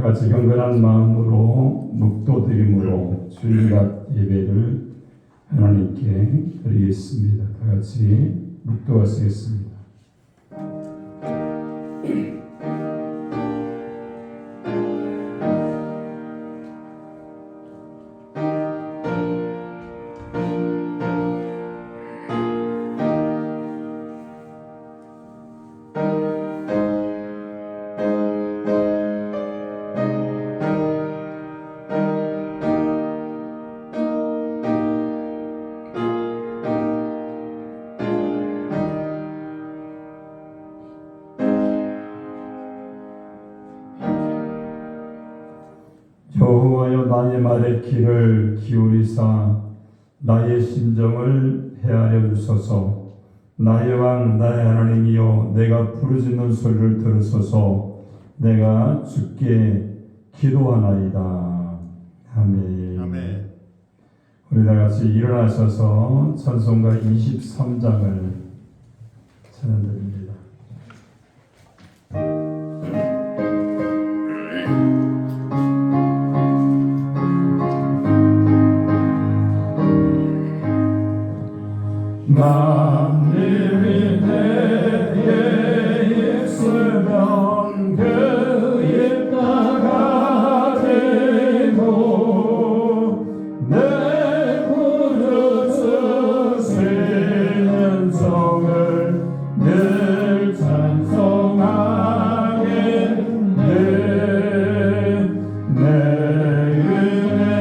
같이 경건한 마음으로 묵도드림으로 주일날 예배를 하나님께 드리겠습니다. 다 같이 묵도하시겠습니다. 여호와여, 나의 말에 귀를 기울이사 나의 심정을 헤아려 주소서. 나의 왕 나의 하나님이여, 내가 부르짖는 소리를 들으소서. 내가 주께 기도하나이다. 아멘. 아멘. 우리 다 같이 일어나셔서 찬송가 23장을 찬양드립니다. 만님이 내게 있으면 그 입 따라가리고 내 부르짖는 성을 늘 찬송하겠네. 내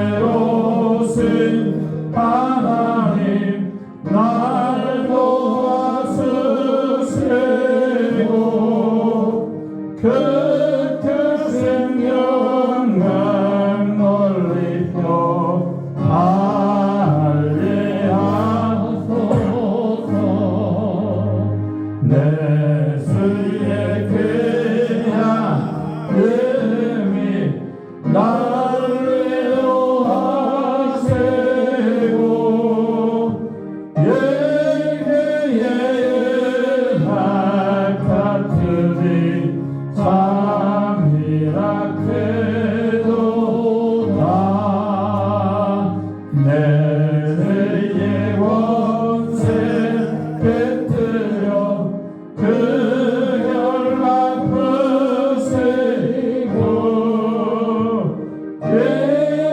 은혜로우신 하나님 날 도와주시고 그 크신 영광 놀리며 할례하소서. 내 주의 그 하나님이 나를 위로하시고 예배의 같으니 잠이라 그도다. 내 원세 뱉으려 그 혈막 부시고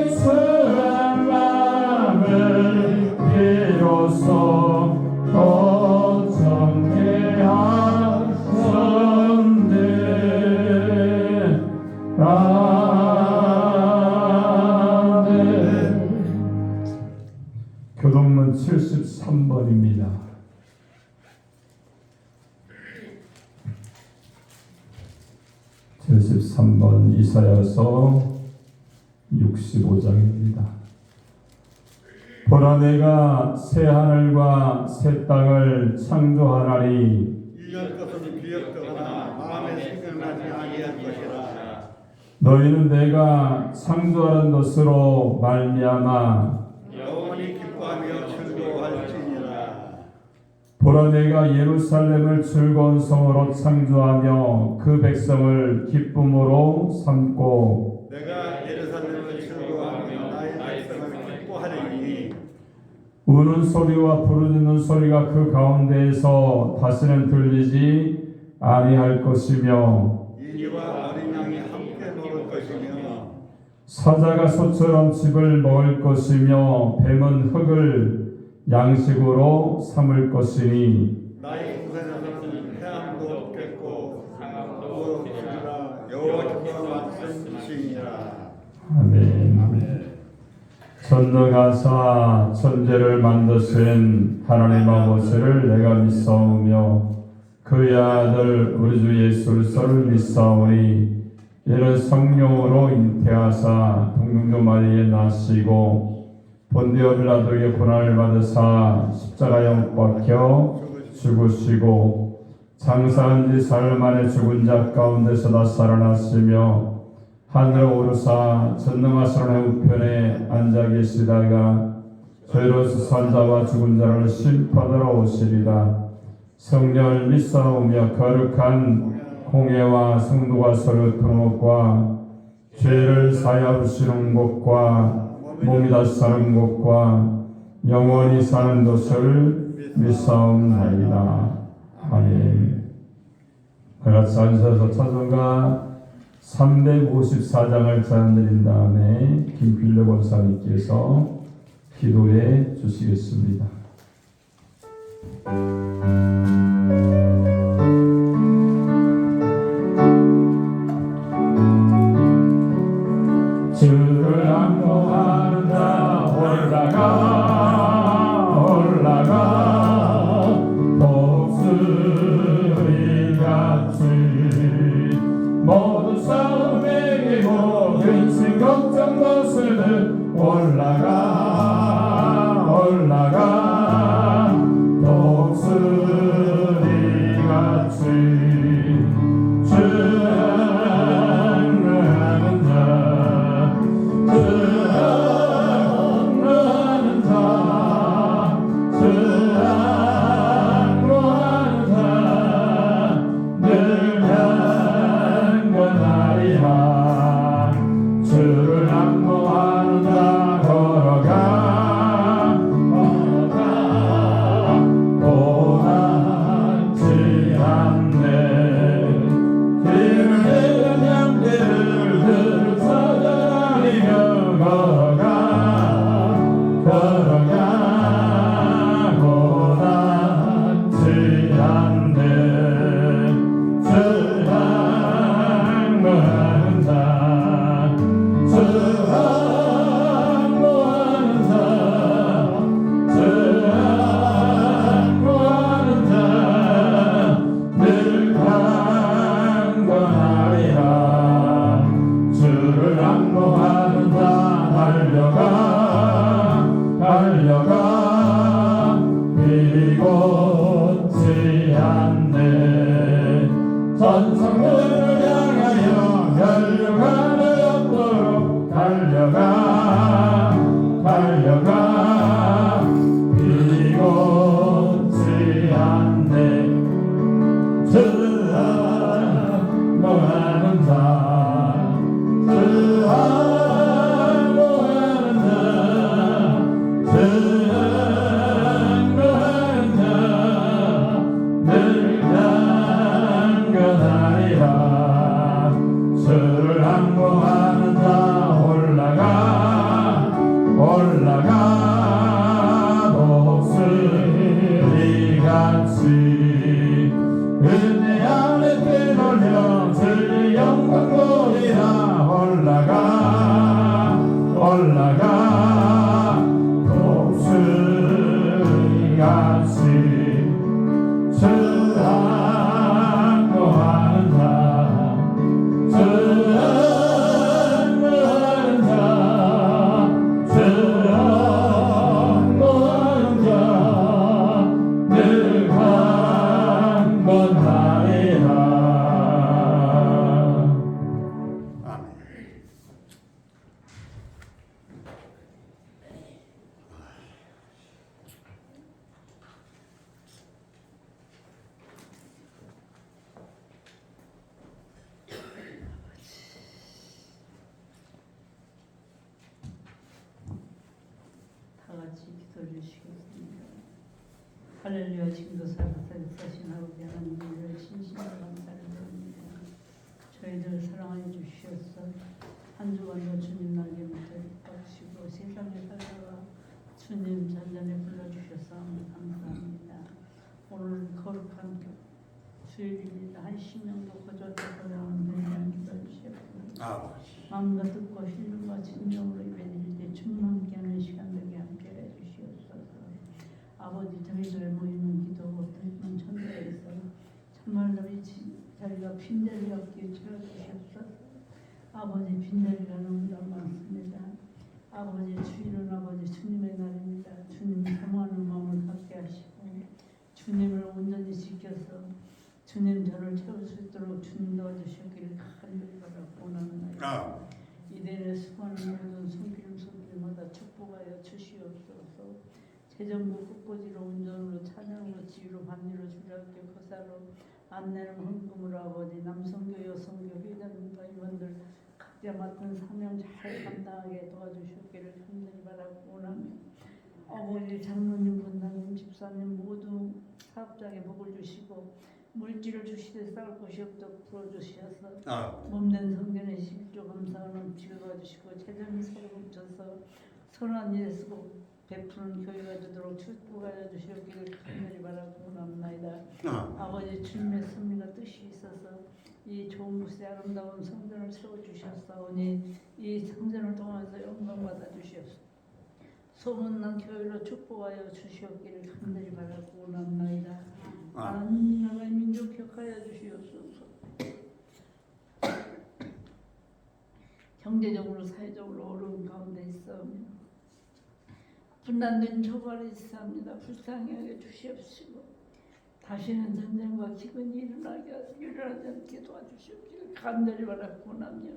익숙한 마음을 비로소 거창케 하셨네. 아멘. 교동문 73번입니다. 이사야서 65장입니다. 보라, 내가 새 하늘과 새 땅을 창조하나니 이할 것은 비역하나 마음에 생각나지 아니할 것이라. 너희는 내가 창조하는 것으로 말미암아 영원히 기뻐하며 즐거워할지니라. 보라, 내가 예루살렘을 즐거운 성으로 창조하며 그 백성을 기쁨으로 삼고 내가 예루살렘을 즐거워하며 나의 백성을 기뻐하리니 우는 소리와 부르짖는 소리가 그 가운데에서 다시는 들리지 아니할 것이며 이와 어린 양이 함께 먹을 것이며 사자가 소처럼 즙을 먹을 것이며 뱀은 흙을 양식으로 삼을 것이니 나의 후손에서는 해함도 없겠고 상함도 없으리라. 여호와께서 말씀이시니라. 아멘. 전능하사 천재를 만드신 하나님 아버지를 내가 믿사오며 그의 아들 우리 주 예수 그리스도를 믿사오니 이는 성령으로 잉태하사 동정녀 마리아에 나시고 본디오 빌라도에게 고난을 받으사 십자가에 못 박혀 죽으시고 장사한 지 사흘 만에 죽은 자 가운데서 다 살아났으며 하늘에 오르사 전능하신 하나님의 우편에 앉아 계시다가 저희로서 산 자와 죽은 자를 심판하러 오시리라. 성령을 믿사오며 거룩한 공예와 성도가 서로 통합과 죄를 사하시는 곳과 몸이 다시 사는 곳과 영원히 사는 곳을 믿사옵나이다. 아멘. 다같이 앉아서 찬송가 354장을 찬양드린 다음에 김필래 권사님께서 기도해 주시겠습니다. 주를 안무하는 자 올라가 독수리 같이 모든 싸움에 이기고 근심 걱정 벗으는 올라가 독수리 같이 주하는 자 주하는 자 늘 강건하리라. 주를 안무하는 자 걸어가 고난치 않네. 길을 잃은 양떼를 들을 찾아다니며 걸어가 고난치 않네. 주항무하는 자 주항무하는 자 주항무하는 자 늘 강건하리라. 주를 안무하는 자 달려가 비고치 않네. 전성들을 향하여 멸류관을 얻도록 달려가 비고치 않네. 주항무하는 자 주항무하는 자 주항무하는 자 늘 강건하리라. 주를 안무하는 자 올라가 독수리 같이 은혜 안에 뛰놀며 주의 영광 보리라. 올라가 독수리 같이 주항무하는 자 주항무하는 자 주항무하는 자 늘 강건하리라. 아멘. 다 같이 기도해 주시겠습니다. 할렐루야. 지금도 살아계신 아버지 하나님을 신심으로 감사를 드립니다. 저희들 사랑해 주시옵소서. 한 주간도 주님 날개 밑에 박시고 세상에 살다가 주님 잔잔에 불러주셔서 감사합니다. 오늘 거룩한 주일입니다. 한 신령도 거절되고 나오는 기도해 주시옵소서. 아버지. 마음과 뜻과 신령과 진정으로 예배드릴 때 주님 함께하는 시간 되게 함께해 주시옵소서. 아버지 저희들 모이는 기도 드리는 천국에서 참말로 저희가 빈자리 없게 채워주시옵소서. 아버지 빈자리가 너무나 많습니다. 아버지 주일은 아버지 주님의 날입니다. 주님 사모하는 마음을 갖게 하시고 주님을 온전히 지켜서 주님 저를 채울 수 있도록 주님 도와주시기를 간절히 바라고 원합니다. 이들의 수고하는 모든 손길마다 축복하여 주시옵소서. 재정부 국고지로 운전으로 찬양으로 지휘로 반리로 주례학교 거사로 안내는 헌금으로 아버지 남성교 여성교 회장과 임원들 각자 맡은 사명 잘 감당하게 도와주셨기를 간절히 바라고 원하며 어머니, 장로님, 권사님, 집사님 모두 사업장에 복을 주시고 물질을 주시되 쌓을 곳이 없도록 풀어주셔서 몸된 성전의 실조 감사가 넘치게 도와주시고 재정이 서로 뭉쳐서 선한 일에 쓰고 베푸는 교회가 되도록 축복하여 주시기를 간절히 바라고 원합니다. 아버지 주님의 섭리가 뜻이 있어서 이 좋은 곳에 아름다운 성전을 세워주셨사오니 이 성전을 통해서 영광 받아주시옵소서. 소문난 교회로 축복하여 주시옵기를 간절히 바라고 원합니다. 하나님 나라의 민족 격하여 주시옵소서. 경제적으로 사회적으로 어려운 가운데 있사오며 분단된 조발이 있사옵니다. 불쌍히 하여 주시옵시고 다시는 전쟁과 기근이 일어나지 않게 도와주시옵기를 간절히 바라고 원하며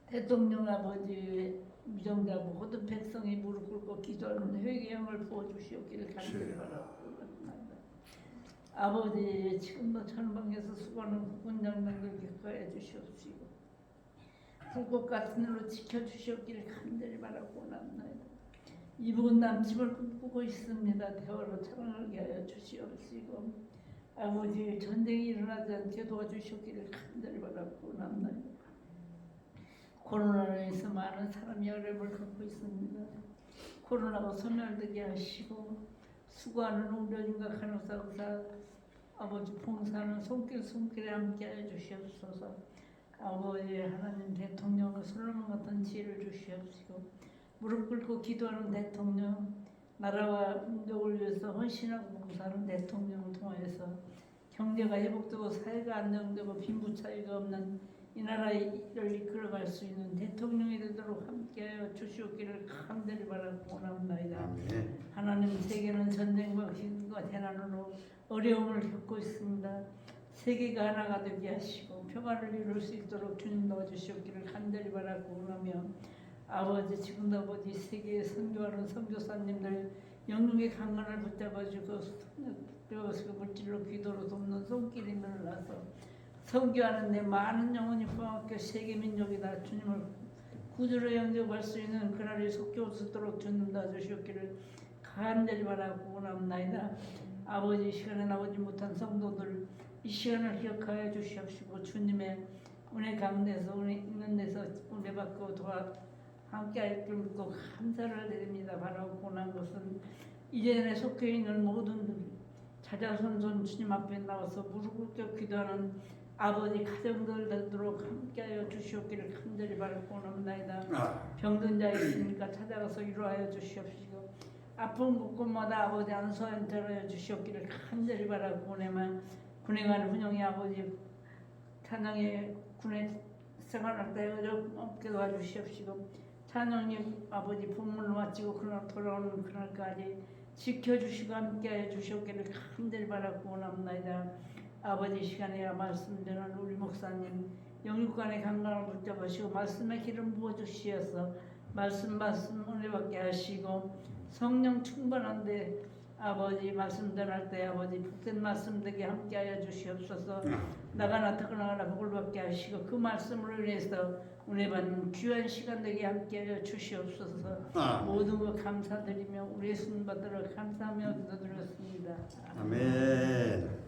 대통령 아버지의 위정자고 모든 백성이 무릎 꿇고 기도하는 회개형을 부어주시옵기를 간절히 바라고 원합니다. 아버지 지금도 전방에서 수고하는 국군장병들 격하여 주시옵시고 불꽃 같은 일로 지켜주시옵기를 간절히 바라고 원합니다. 이북은 남침을 꿈꾸고 있습니다. 대화로 창하게 하여 주시옵시고 아버지 전쟁이 일어나지 않게 도와주시옵기를 간절히 바라고 원합니다. 코로나로 인해서 많은 사람이 어려움을 겪고 있습니다. 코로나가 소멸되게 하시고 수고하는 의료진과 간호사, 의사, 아버지 봉사하는 손길에 함께하여 주시옵소서. 아버지 하나님 대통령을 솔로몬 같은 지혜를 주시옵시고 무릎 꿇고 기도하는 대통령, 나라와 민족을 위해서 헌신하고 봉사하는 대통령을 통해서 경제가 회복되고 사회가 안정되고 빈부차이가 없는 이 나라를 이끌어갈 수 있는 대통령이 되도록 함께하여 주시옵기를 간절히 바라고 원합니다. 하나님 세계는 전쟁과 기근과 대난으로 어려움을 겪고 있습니다. 세계가 하나가 되게 하시고 평화를 이룰 수 있도록 주님 도와주시옵기를 간절히 바라고 원하며 아버지 지금도 아버지 세계에 선교하는 선교사님들 영육의 강건을 붙잡아주고 물질로 기도로 돕는 손길이 늘어나서 선교하는 데 많은 영혼이 포함하여 세계 민족이 다 주님을 구주로 영접할 수 있는 그날이 속히 오도록 주님 도와주시옵기를 간절히 바라고 원합니다. 아버지 이 시간에 나오지 못한 성도들 이 시간을 기억하여 주시옵시고 주님의 은혜 가운데서 은혜 있는 데서 은혜 받고 함께할 줄 믿고 감사를 드립니다. 바라고 원한 것은 이전에 속해 있는 모든 자자손손 주님 앞에 나와서 무릎 꿇고 기도하는 아버지 가정들 되도록 함께하여 주시옵기를 간절히 바라고 원합니다. 병든 자 있으니까 찾아가서 위로하여 주시옵시고 아픈 곳곳마다 아버지 안수하여 들어여 주시옵기를 간절히 바라고 원하며 군에 가는 훈영의 아버지 찬양의 군에 생활할 때 어렵게 도와주시옵시고 찬양의 아버지 본문을 마치고 그날 돌아오는 그날까지 지켜주시고 함께하여 주시옵기를 간절히 바라고 원합니다. 아버지 시간에 말씀 전하는 우리 목사님 영육간의 강건을 붙잡으시고 말씀의 기름 부어주시어서 말씀 은혜 받게 하시고 성령 충만한데 아버지 말씀 전할 때 아버지 복된 말씀 되게 함께하여 주시옵소서. 나가나 타고나가나 복을 받게 하시고 그 말씀으로 인해서 은혜 받는 귀한 시간 되게 함께하여 주시옵소서. 모든 것 감사드리며 우리 예수님 받들어 감사하며 기도드렸습니다. 아멘.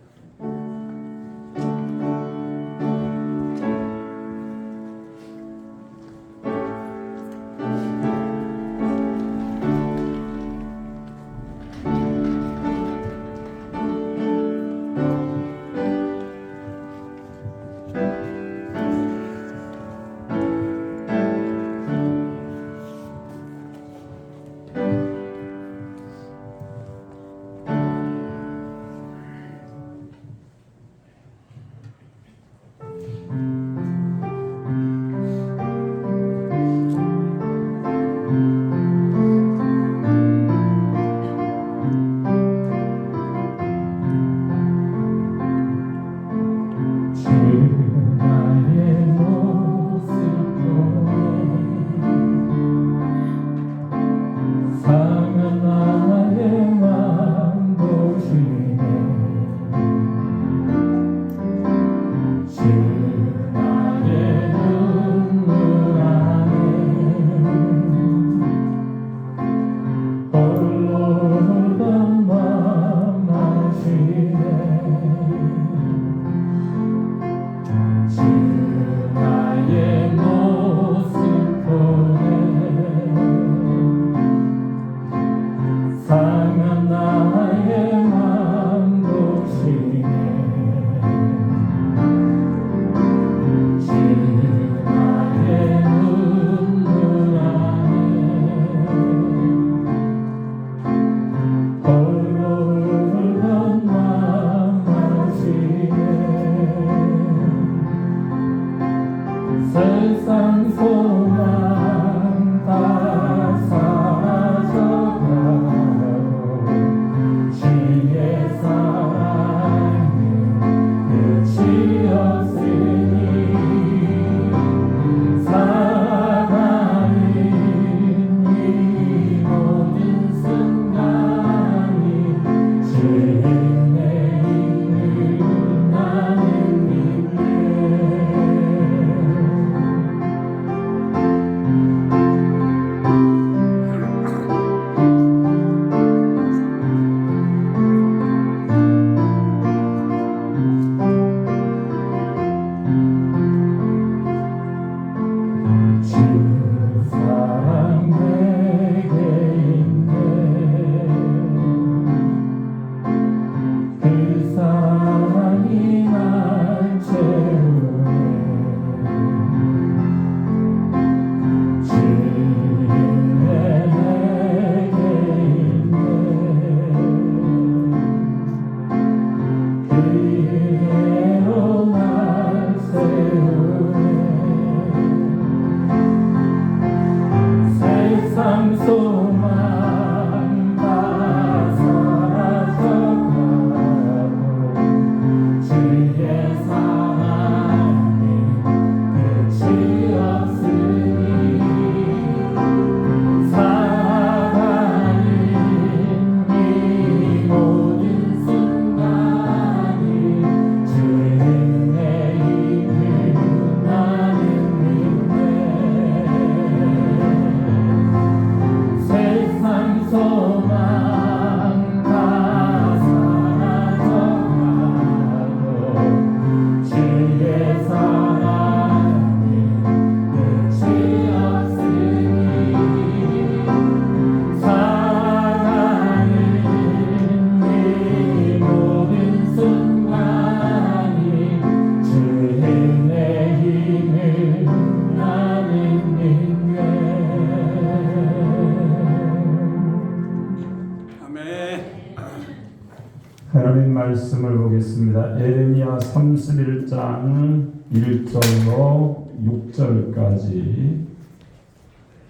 하나님 말씀을 보겠습니다. 에레미야 31장 1절로 6절까지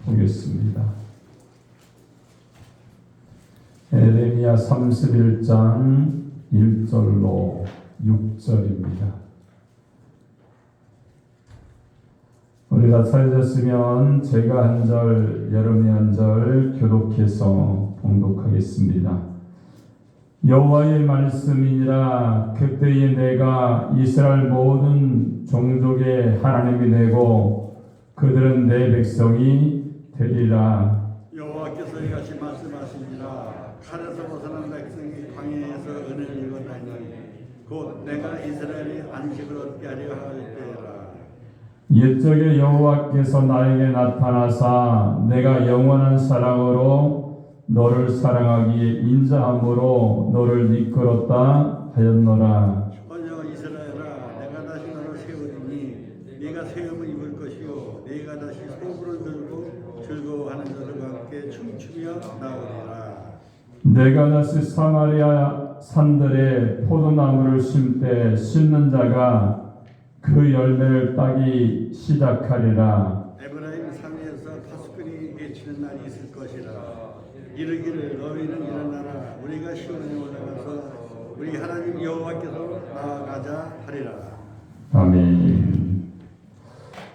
보겠습니다. 에레미야 31장 1절로 6절입니다. 우리가 찾으셨으면 제가 한 절, 여러분이 한 절 교독해서 봉독하겠습니다. 여호와의 말씀이니라. 그때에 내가 이스라엘 모든 종족의 하나님이 되고 그들은 내 백성이 되리라. 여호와께서 이같이 말씀하시니라. 칼에서 벗어난 백성이 광야에서 은혜를 입었나니 곧 내가 이스라엘의 안식을 얻게 하려 할 때라. 옛적에 여호와께서 나에게 나타나사 내가 영원한 사랑으로 너를 사랑하기에 인자함으로 너를 이끌었다 하였노라. 어여 이스라엘아, 내가 다시 너를 세우리니 네가 세움을 입을 것이요 네가 다시 소불을 들고 즐거워하는 자들과 함께 춤추며 나오리라. 내가 다시 사마리아 산들에 포도나무를 심되 심는 자가 그 열매를 따기 시작하리라. 에브라임 산에서 파수꾼이 외치는 날이 있을 것이라. 이르기를 너희는 일어나라. 우리가 시온에 올라가서 우리 하나님 여호와께서 나아가자 하리라. 아멘.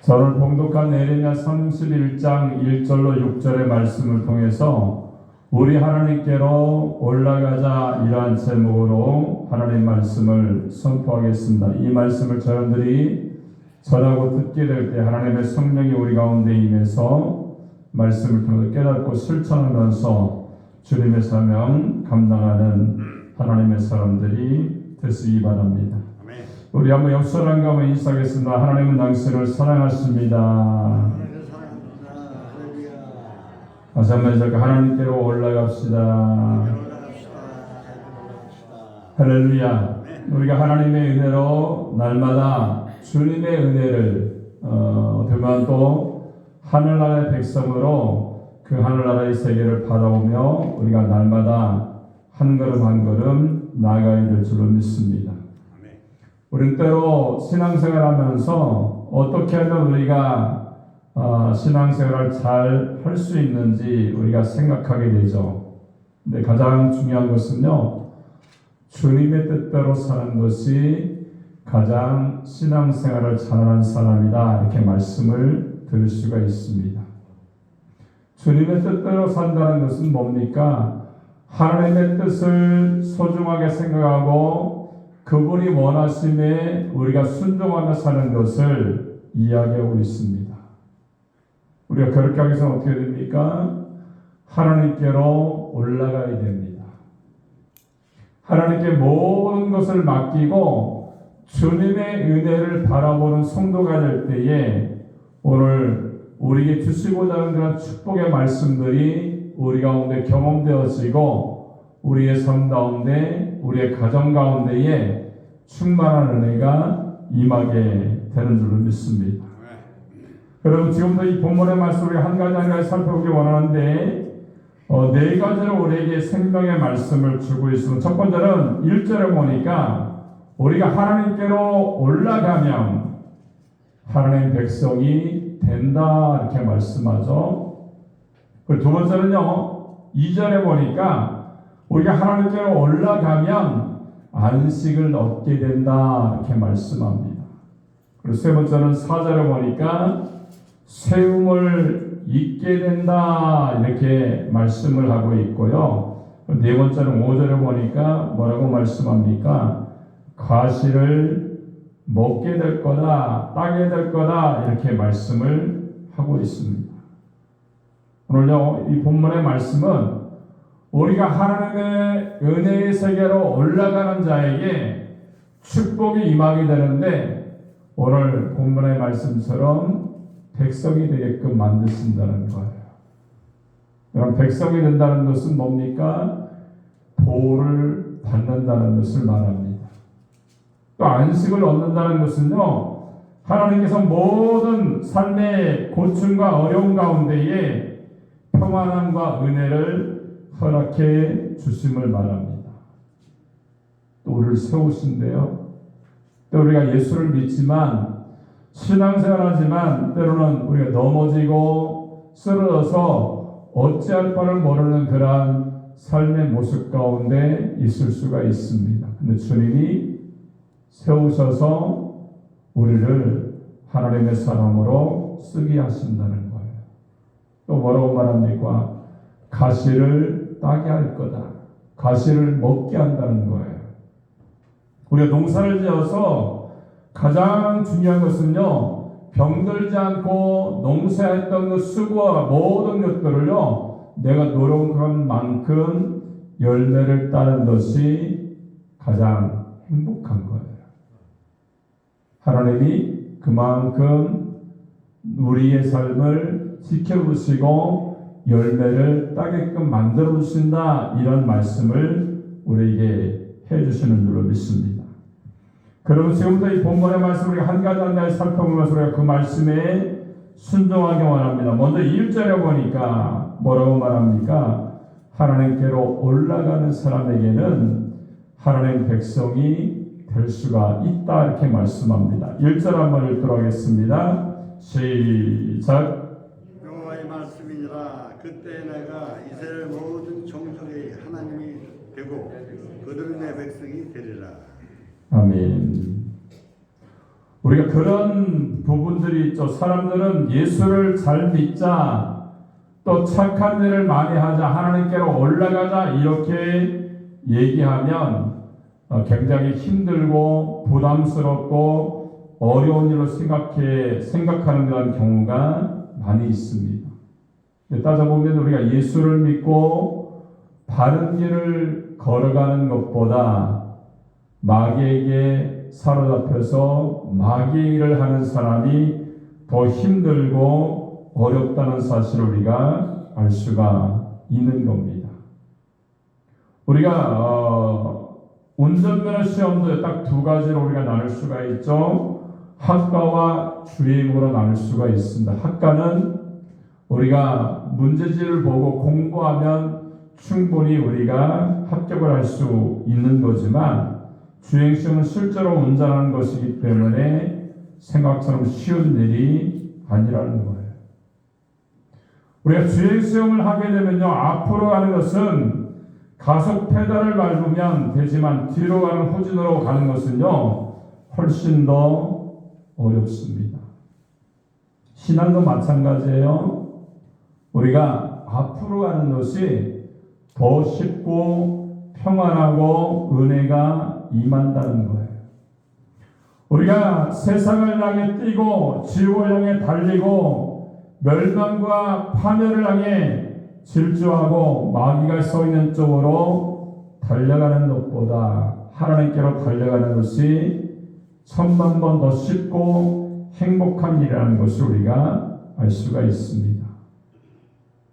저는 봉독한 에레미야 31장 1절로 6절의 말씀을 통해서 우리 하나님께로 올라가자 이러한 제목으로 하나님 말씀을 선포하겠습니다. 이 말씀을 저희들이 전하고 듣게 될 때 하나님의 성령이 우리 가운데 임해서 말씀을 통해서 깨닫고 실천하면서 주님의 사명 감당하는 하나님의 사람들이 되시기 바랍니다. 아멘. 우리 한번 역설한 가운데 인사하겠습니다. 하나님은 당신을 사랑하십니다. 하나님을 사랑합니다. 할렐루야. 다시 한번 저렇게 하나님께로 올라갑시다. 올라갑시다. 할렐루야. 우리가 하나님의 은혜로 날마다 주님의 은혜를 어쩌면 또 하늘나라의 백성으로 그 하늘나라의 세계를 바라보며 우리가 날마다 한 걸음 한 걸음 나아가야 될 줄로 믿습니다. 우리는 때로 신앙생활하면서 어떻게 하면 우리가 신앙생활을 잘 할 수 있는지 우리가 생각하게 되죠. 근데 가장 중요한 것은요, 주님의 뜻대로 사는 것이 가장 신앙생활을 잘하는 사람이다, 이렇게 말씀을 드릴 수가 있습니다. 주님의 뜻대로 산다는 것은 뭡니까? 하나님의 뜻을 소중하게 생각하고 그분이 원하심에 우리가 순종하며 사는 것을 이야기하고 있습니다. 우리가 그렇게 하기 위해서는 어떻게 됩니까? 하나님께로 올라가야 됩니다. 하나님께 모든 것을 맡기고 주님의 은혜를 바라보는 성도가 될 때에 오늘 우리에게 주시고자 하는 그런 축복의 말씀들이 우리 가운데 경험되어지고 우리의 삶 가운데 우리의 가정 가운데에 충만한 은혜가 임하게 되는 줄로 믿습니다. 여러분, 지금도 이 본문의 말씀을 한 가지 한 가지 살펴보기 원하는데 네 가지로 우리에게 생명의 말씀을 주고 있습니다. 첫 번째는 1절에 보니까 우리가 하나님께로 올라가면 하나님 백성이 된다, 이렇게 말씀하죠. 그리고 두 번째는요, 2절에 보니까 우리가 하나님께로 올라가면 안식을 얻게 된다, 이렇게 말씀합니다. 그리고 세 번째는 4절에 보니까 세움을 잊게 된다, 이렇게 말씀을 하고 있고요. 네 번째는 5절에 보니까 뭐라고 말씀합니까? 과실을 먹게 될 거다, 따게 될 거다, 이렇게 말씀을 하고 있습니다. 오늘요, 이 본문의 말씀은 우리가 하나님의 은혜의 세계로 올라가는 자에게 축복이 임하게 되는데 오늘 본문의 말씀처럼 백성이 되게끔 만드신다는 거예요. 그럼 백성이 된다는 것은 뭡니까? 보호를 받는다는 것을 말합니다. 또 안식을 얻는다는 것은요, 하나님께서 모든 삶의 고충과 어려움 가운데에 평안함과 은혜를 허락해 주심을 말합니다. 또 우리를 세우신대요. 또 우리가 예수를 믿지만 신앙생활하지만 때로는 우리가 넘어지고 쓰러져서 어찌할 바를 모르는 그러한 삶의 모습 가운데 있을 수가 있습니다. 근데 주님이 세우셔서 우리를 하나님의 사람으로 쓰게 하신다는 거예요. 또 뭐라고 말합니까? 가시를 따게 할 거다. 가시를 먹게 한다는 거예요. 우리가 농사를 지어서 가장 중요한 것은요, 병들지 않고 농사했던 그 수고와 모든 것들을요, 내가 노력한 만큼 열매를 따는 것이 가장 행복한 거예요. 하나님이 그만큼 우리의 삶을 지켜보시고 열매를 따게끔 만들어 주신다, 이런 말씀을 우리에게 해주시는 줄로 믿습니다. 그러면 지금부터 이 본문의 말씀을 우리가 한 가지 한 가지 살펴보면서 우리가 그 말씀에 순종하기 원합니다. 먼저 1절에 보니까 뭐라고 말합니까? 하나님께로 올라가는 사람에게는 하나님 백성이 될 수가 있다, 이렇게 말씀합니다. 1절 한번 읽도록 하겠습니다. 시작. 여호와의 말씀이니라. 그때 내가 이스라엘 모든 종족의 하나님이 되고 그들은 내 백성이 되리라. 아멘. 우리가 그런 부분들이 있죠. 사람들은 예수를 잘 믿자, 또 착한 일을 많이 하자, 하나님께로 올라가자, 이렇게 얘기하면 굉장히 힘들고 부담스럽고 어려운 일로 생각하는 그런 경우가 많이 있습니다. 따져보면 우리가 예수를 믿고 바른 길을 걸어가는 것보다 마귀에게 사로잡혀서 마귀의 일을 하는 사람이 더 힘들고 어렵다는 사실을 우리가 알 수가 있는 겁니다. 우리가 운전면허 시험도 딱 두 가지로 우리가 나눌 수가 있죠. 학과와 주행으로 나눌 수가 있습니다. 학과는 우리가 문제지를 보고 공부하면 충분히 우리가 합격을 할 수 있는 거지만, 주행시험은 실제로 운전하는 것이기 때문에 생각처럼 쉬운 일이 아니라는 거예요. 우리가 주행시험을 하게 되면요, 앞으로 가는 것은 가속 페달을 밟으면 되지만 뒤로 가는 후진으로 가는 것은요, 훨씬 더 어렵습니다. 신앙도 마찬가지예요. 우리가 앞으로 가는 것이 더 쉽고 평안하고 은혜가 임한다는 거예요. 우리가 세상을 향해 뛰고 지옥을 향해 달리고 멸망과 파멸을 향해 질주하고 마귀가 서 있는 쪽으로 달려가는 것보다 하나님께로 달려가는 것이 1000만 번 더 쉽고 행복한 일이라는 것을 우리가 알 수가 있습니다.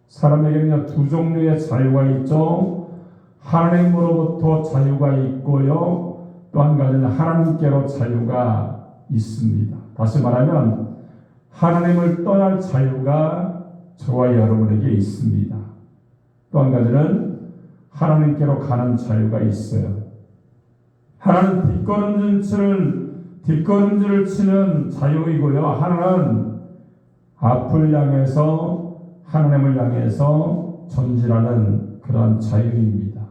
사람에게는 두 종류의 자유가 있죠. 하나님으로부터 자유가 있고요, 또 한 가지는 하나님께로 자유가 있습니다. 다시 말하면 하나님을 떠날 자유가 저와 여러분에게 있습니다. 또 한 가지는 하나님께로 가는 자유가 있어요. 하나는 뒷걸음질을 치는 자유이고요, 하나는 앞을 향해서 하나님을 향해서 전진하는 그러한 자유입니다.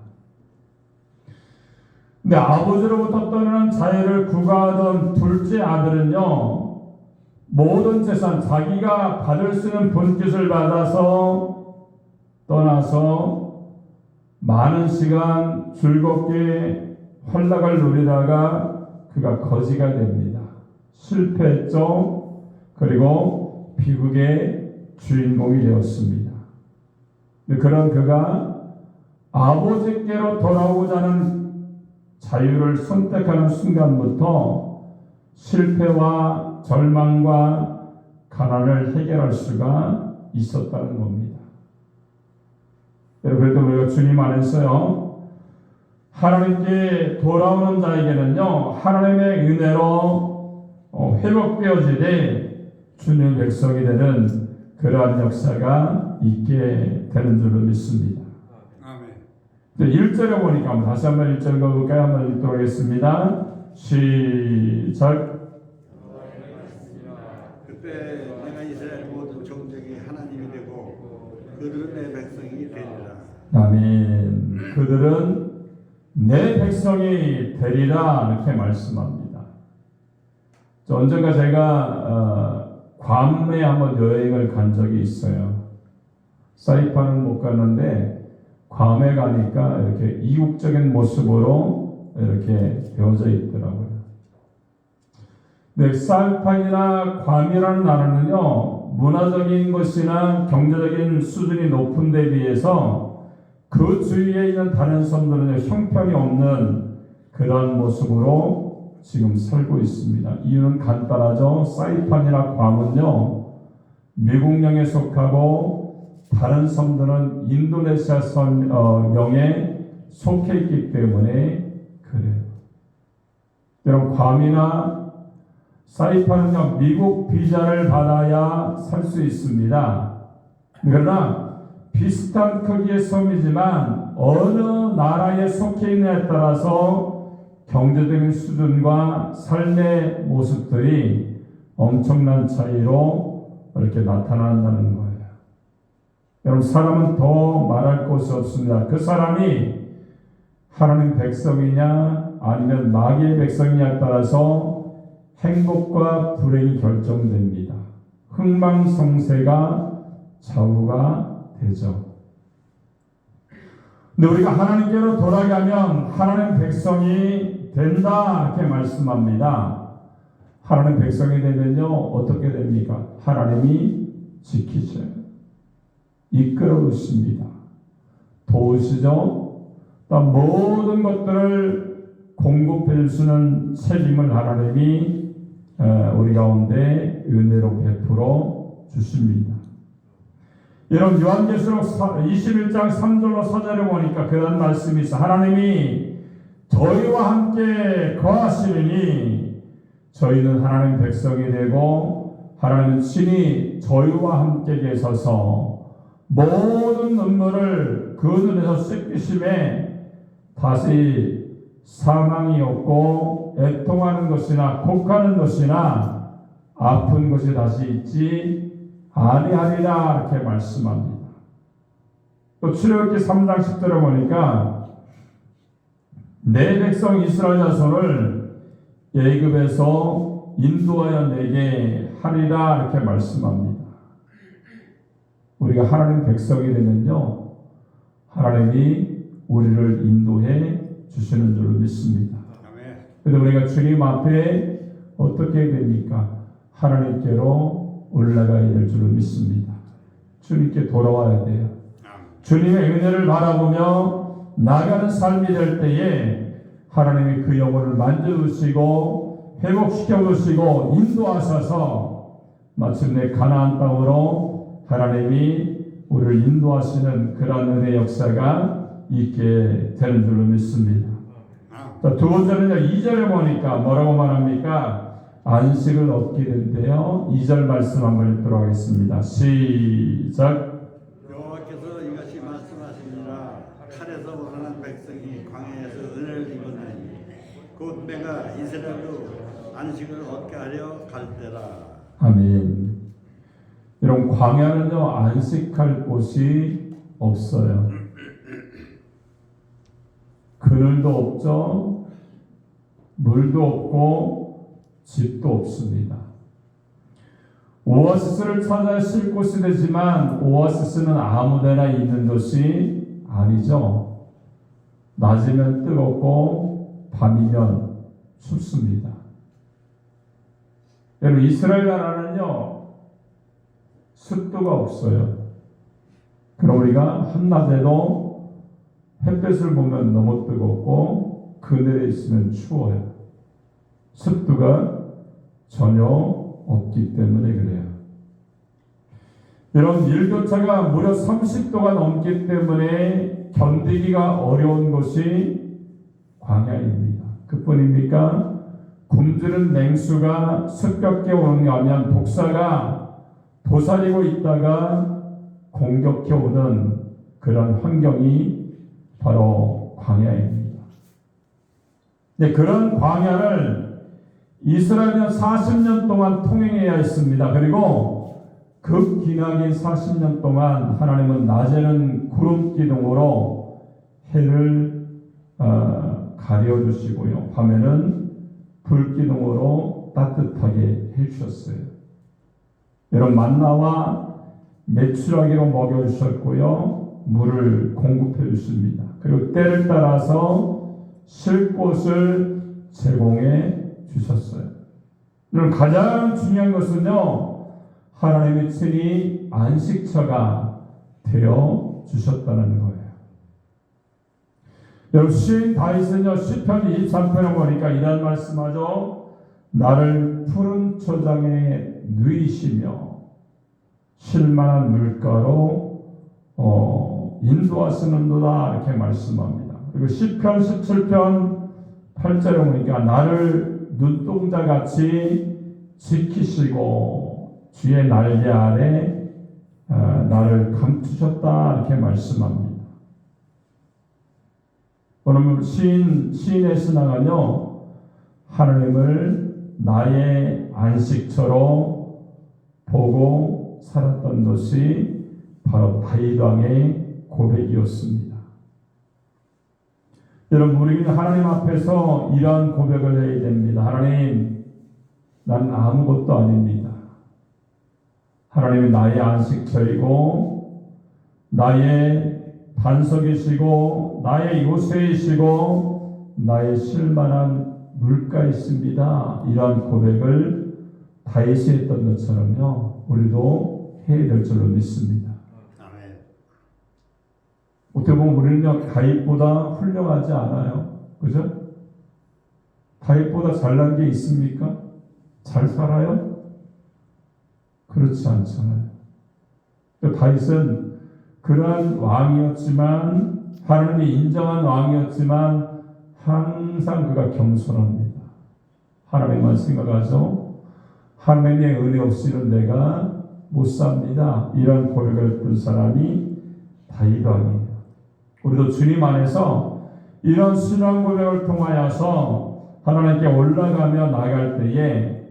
근데 아버지로부터 떠나는 자유를 구가하던 둘째 아들은요, 모든 재산, 자기가 받을 수 있는 분깃을 받아서 떠나서 많은 시간 즐겁게 활락을 누리다가 그가 거지가 됩니다. 실패했죠. 그리고 비극의 주인공이 되었습니다. 그런 그가 아버지께로 돌아오고자 하는 자유를 선택하는 순간부터 실패와 절망과 가난을 해결할 수가 있었다는 겁니다. 그래도 우리가 주님 안에서요, 하나님께 돌아오는 자에게는요, 하나님의 은혜로 회복되어지되 주님의 백성이 되는 그러한 역사가 있게 되는 줄로 믿습니다. 아멘. 1절에 보니까 다시 한번 1절 읽어볼까요? 한번 읽도록 하겠습니다. 시작. 그때 내가 이스라엘 모든 종족이 하나님이 되고 그들은 내 백성이 되리라. 아멘. 그들은 내 백성이 되리라 이렇게 말씀합니다. 언젠가 제가 괌에 한번 여행을 간 적이 있어요. 사이판은 못 갔는데 괌에 가니까 이렇게 이국적인 모습으로 이렇게 되어져 있더라고요. 네, 사이판이나 괌이라는 나라는요, 문화적인 것이나 경제적인 수준이 높은 데 비해서 그 주위에 있는 다른 섬들은 형편이 없는 그런 모습으로 지금 살고 있습니다. 이유는 간단하죠. 사이판이나 괌은요, 미국령에 속하고 다른 섬들은 인도네시아 영에 속해 있기 때문에 그래요. 여러분, 괌이나 사이판은요, 미국 비자를 받아야 살 수 있습니다. 그러나 비슷한 크기의 섬이지만 어느 나라에 속해 있느냐에 따라서 경제적인 수준과 삶의 모습들이 엄청난 차이로 이렇게 나타난다는 거예요. 여러분, 사람은 더 말할 것이 없습니다. 그 사람이 하나님 백성이냐 아니면 마귀의 백성이냐에 따라서 행복과 불행이 결정됩니다. 흥망성쇠가 좌우가 되죠. 근데 우리가 하나님께로 돌아가면 하나님 백성이 된다 이렇게 말씀합니다. 하나님 백성이 되면요 어떻게 됩니까? 하나님이 지키셔요. 이끌어 주십니다. 도우시죠. 또 모든 것들을 공급해 주시는 책임을 하나님이 우리 가운데 은혜로 베풀어 주십니다. 여러분, 요한계시록 21장 3절로 4절에 보니까 그런 말씀이 있어. 하나님이 저희와 함께 거하시리니 저희는 하나님 백성이 되고 하나님 친히 저희와 함께 계셔서 모든 눈물을 그 눈에서 씻기심에 다시 사망이 없고 애통하는 것이나 곡하는 것이나 아픈 것이 다시 있지 아니하리라 이렇게 말씀합니다. 또 출애굽기 3장 10절에 보니까 내 백성 이스라엘 자손을 애굽에서 인도하여 내게 하리라 이렇게 말씀합니다. 우리가 하나님 백성이 되면요 하나님이 우리를 인도해 주시는 줄로 믿습니다. 그런데 우리가 주님 앞에 어떻게 됩니까? 하나님께로 올라가야 될 줄로 믿습니다. 주님께 돌아와야 돼요. 주님의 은혜를 바라보며 나가는 삶이 될 때에 하나님이 그 영혼을 만져주시고 회복시켜주시고 인도하셔서 마침내 가나안 땅으로 하나님이 우리를 인도하시는 그런 은혜 역사가 있게 되는 줄로 믿습니다. 두 번째는요, 2절에 보니까 뭐라고 말합니까? 안식을 얻게 된대요. 2절 말씀 한번 읽도록 하겠습니다. 시작. 여호와께서 이같이 말씀하시니라. 칼에서 벗어난 백성이 광야에서 은혜를 입었나니 곧 내가 이스라엘로 안식을 얻게 하려 갈 때라. 아멘. 여러분, 광야는요 안식할 곳이 없어요. 그늘도 없죠. 물도 없고 집도 없습니다. 오아시스를 찾아 쉴 곳이 되지만 오아시스는 아무데나 있는 것이 아니죠. 낮이면 뜨겁고 밤이면 춥습니다. 여러분, 이스라엘 나라는요 습도가 없어요. 그럼 우리가 한낮에도 햇볕을 보면 너무 뜨겁고 그늘에 있으면 추워요. 습도가 전혀 없기 때문에 그래요. 여러분, 일교차가 무려 30도가 넘기 때문에 견디기가 어려운 것이 광야입니다. 그뿐입니까? 굶주린 맹수가 습격해 오는가하면 독사가 도사리고 있다가 공격해 오는 그런 환경이 바로 광야입니다. 네, 그런 광야를 이스라엘은 40년 동안 통행해야 했습니다. 그리고 그 기나긴 40년 동안 하나님은 낮에는 구름 기둥으로 해를 가려주시고요. 밤에는 불 기둥으로 따뜻하게 해주셨어요. 여러분, 만나와 메추라기로 먹여주셨고요. 물을 공급해 주십니다. 그리고 때를 따라서 쉴 곳을 제공해 주셨어요. 여러분, 가장 중요한 것은요, 하나님의 친히 안식처가 되어 주셨다는 거예요. 여러분, 시인 다윗은요, 시편 23편을 보니까 이런 말씀하죠. 나를 푸른 초장에 누이시며 쉴만한 물가로 인도하시는도다, 이렇게 말씀합니다. 그리고 시편 17편 8절에 보니까 나를 눈동자같이 지키시고 주의 날개 아래 나를 감추셨다, 이렇게 말씀합니다. 그러면 시인의 신앙은요, 하나님을 나의 안식처로 보고 살았던 것이 바로 다윗 왕의 고백이었습니다. 여러분, 우리는 하나님 앞에서 이런 고백을 해야 됩니다. 하나님, 난 아무것도 아닙니다. 하나님이 나의 안식처이고 나의 반석이시고 나의 요새이시고 나의 쉴만한 물가이십니다. 이러한 고백을 다윗이 했던 것처럼요, 우리도 해야 될 줄로 믿습니다. 아멘. 어떻게 보면 우리는요, 다윗보다 훌륭하지 않아요. 그죠? 다윗보다 잘난 게 있습니까? 잘 살아요? 그렇지 않잖아요. 다윗은 그러한 왕이었지만, 하나님이 인정한 왕이었지만 항상 그가 겸손합니다. 하나님만 생각하죠. 하나님의 은혜 없이는 내가 못 삽니다. 이런 고백을 했던 사람이 다윗 왕이에요. 우리도 주님 안에서 이런 신앙 고백을 통하여서 하나님께 올라가며 나아갈 때에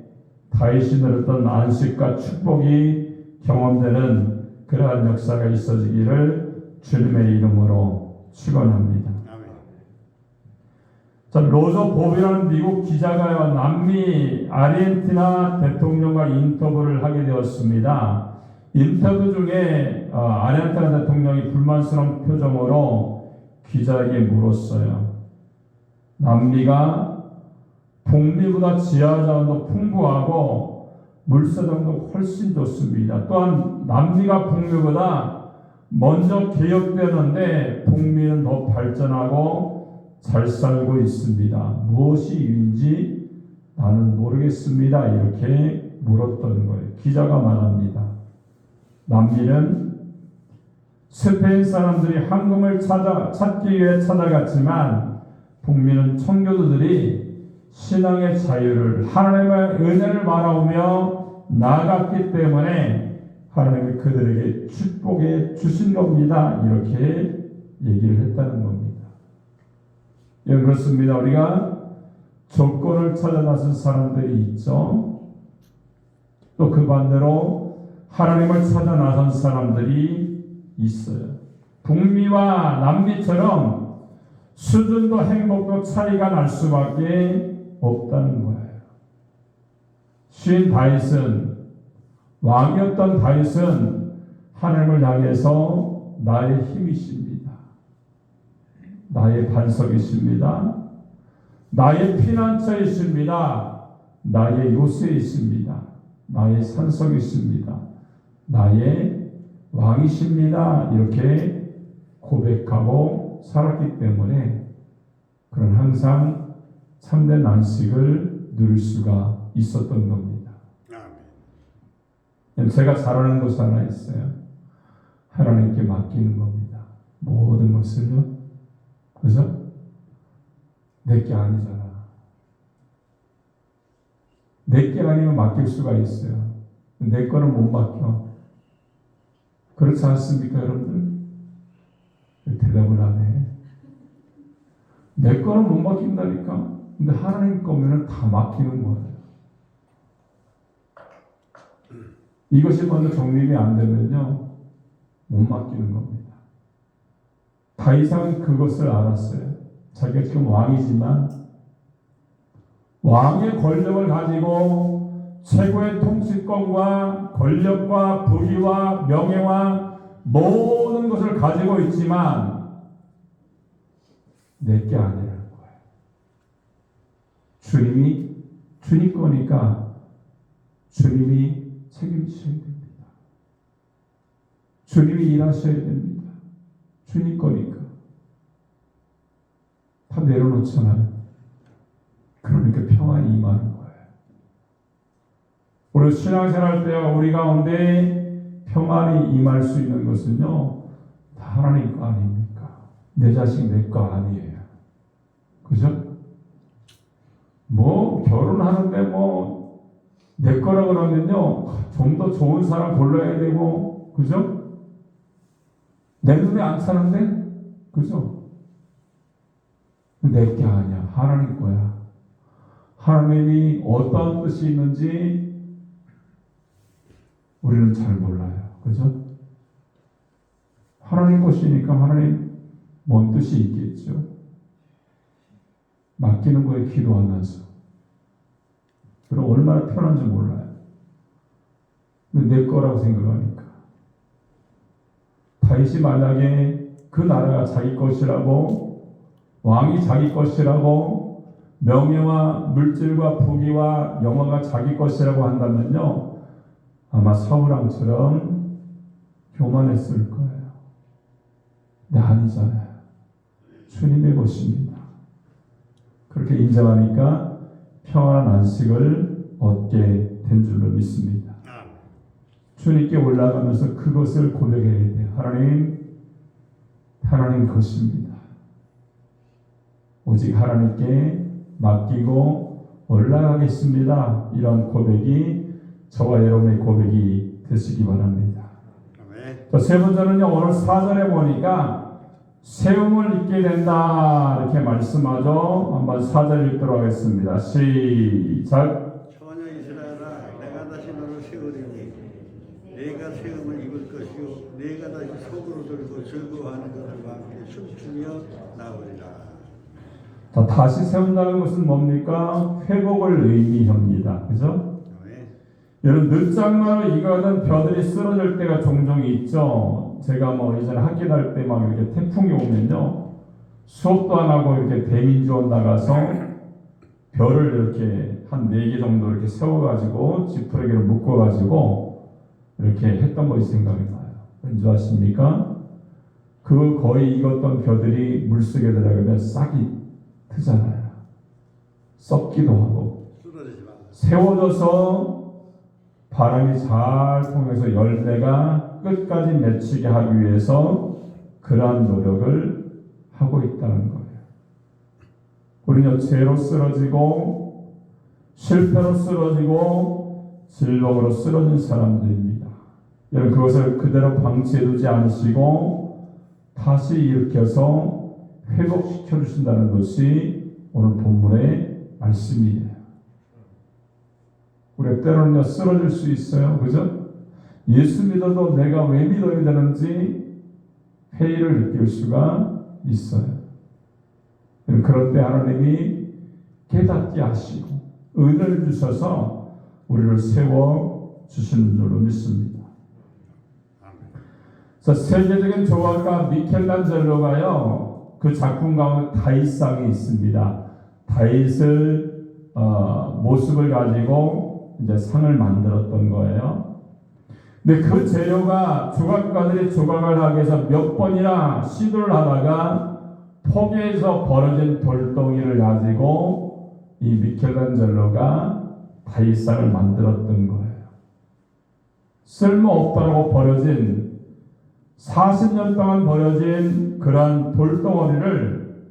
다윗이 누렸던 안식과 축복이 경험되는 그러한 역사가 있어지기를 주님의 이름으로 축원합니다. 아멘. 자, 로저 보비라는 미국 기자가요, 남미 아르헨티나 대통령과 인터뷰를 하게 되었습니다. 인터뷰 중에 아르헨티나 대통령이 불만스러운 표정으로 기자에게 물었어요. 남미가 북미보다 지하자원도 풍부하고 물사장도 훨씬 좋습니다. 또한 남미가 북미보다 먼저 개혁되는데 북미는 더 발전하고 잘 살고 있습니다. 무엇이 이유인지 나는 모르겠습니다. 이렇게 물었던 거예요. 기자가 말합니다. 남미는 스페인 사람들이 황금을 찾기 위해 찾아갔지만 북미는 청교도들이 신앙의 자유를, 하나님의 은혜를 바라오며 나아갔기 때문에 하나님이 그들에게 축복해 주신 겁니다. 이렇게 얘기를 했다는 겁니다. 예, 그렇습니다. 우리가 조건을 찾아 나선 사람들이 있죠. 또 그 반대로 하나님을 찾아 나선 사람들이 있어요. 북미와 남미처럼 수준도 행복도 차이가 날 수밖에 없다는 거예요. 시인 다윗은, 왕이었던 다윗은 하나님을 향해서 나의 힘이십니다. 나의 반석이십니다. 나의 피난처이십니다. 나의 요새이십니다. 나의 산성이십니다. 나의 왕이십니다. 이렇게 고백하고 살았기 때문에 그는 항상 참된 안식을 누릴 수가 있었던 겁니다. 아멘. 제가 잘하는 것이 하나 있어요. 하나님께 맡기는 겁니다. 모든 것을요. 그죠? 내게 아니잖아. 내게 아니면 맡길 수가 있어요. 내 거는 못 맡겨. 그렇지 않습니까, 여러분들? 대답을 안 해. 내 거는 못 맡긴다니까. 근데 하나님 거면은 다 맡기는 거예요. 이것이 먼저 정립이 안 되면요, 못 맡기는 겁니다. 다윗은 그것을 알았어요. 자기가 지금 왕이지만 왕의 권력을 가지고 최고의 통치권과 권력과 부귀와 명예와 모든 것을 가지고 있지만 내게 아니라는 거예요. 주님 거니까 주님이 책임지셔야 됩니다. 주님이 일하셔야 됩니다. 주님 거니까. 다 내려놓잖아요. 그러니까 평안이 임하는 거예요. 우리 신앙생활 때 우리 가운데 평안이 임할 수 있는 것은요, 다 하나님 거 아닙니까? 내 자식 내 거 아니에요. 그죠? 뭐 결혼하는데 뭐 내 거라 그러면요, 좀 더 좋은 사람 골라야 되고, 그죠? 내 눈에 안 차는데, 그죠? 내 게 아니야. 하나님 거야. 하나님이 어떤 뜻이 있는지 우리는 잘 몰라요. 그죠? 하나님 것이니까 하나님 뭔 뜻이 있겠죠. 맡기는 거에 기도하면서. 그럼 얼마나 편한지 몰라요. 근데 내 거라고 생각하니까. 다윗이 만약에 그 나라가 자기 것이라고, 왕이 자기 것이라고, 명예와 물질과 부귀와 영화가 자기 것이라고 한다면요, 아마 사울왕처럼 교만했을 거예요. 근데 아니잖아요. 주님의 것입니다. 그렇게 인정하니까 평안한 안식을 얻게 된 줄로 믿습니다. 주님께 올라가면서 그것을 고백해야 돼요. 하나님 것입니다. 오직 하나님께 맡기고 올라가겠습니다. 이런 고백이 저와 여러분의 고백이 되시기 바랍니다. 세 번째는요, 오늘 4절에 보니까 세움을 입게 된다 이렇게 말씀하죠. 한번 4절 읽도록 하겠습니다. 시작. 처녀 이스라엘아, 내가 다시 너를 세우리니 내가 세움을 입을 것이요 내가 다시 속으로 들고 즐거워하는 것들과 함께 춤추며 나오리라. 자, 다시 세운다는 것은 뭡니까? 회복을 의미합니다. 그죠? 여러분, 늦장마로 익어든 벼들이 쓰러질 때가 종종 있죠. 제가 뭐 예전에 학교 다닐 때 막 이렇게 태풍이 오면요, 수업도 안 하고 이렇게 대민지원 나가서 벼를 이렇게 한 4개 정도 이렇게 세워가지고 지푸레기를 묶어가지고 이렇게 했던 것이 생각이 나요. 왠지 아십니까? 그 거의 익었던 벼들이 물속에 들어가면 싹이 트잖아요. 썩기도 하고 세워져서 바람이 잘 통해서 열매가 끝까지 맺히게 하기 위해서 그러한 노력을 하고 있다는 거예요. 우리는 죄로 쓰러지고 실패로 쓰러지고 질병으로 쓰러진 사람들입니다. 여러분, 그것을 그대로 방치해두지 않으시고 다시 일으켜서 회복시켜 주신다는 것이 오늘 본문의 말씀이에요. 우리가 때로는 쓰러질 수 있어요. 그죠? 예수 믿어도 내가 왜 믿어야 되는지 회의를 느낄 수가 있어요. 그럴 때 하나님이 깨닫게 하시고 은혜를 주셔서 우리를 세워 주시는 줄로 믿습니다. 세계적인 조각가 미켈란젤로가요, 그 작품 가운데 다윗상이 있습니다. 다윗을 모습을 가지고 이제 상을 만들었던 거예요. 근데 그 재료가 조각가들이 조각을 하기 위해서 몇 번이나 시도를 하다가 포기해서 벌어진 돌덩이를 가지고 이 미켈란젤로가 다윗상을 만들었던 거예요. 쓸모없다고 버려진 40년 동안 버려진 그런 돌덩어리를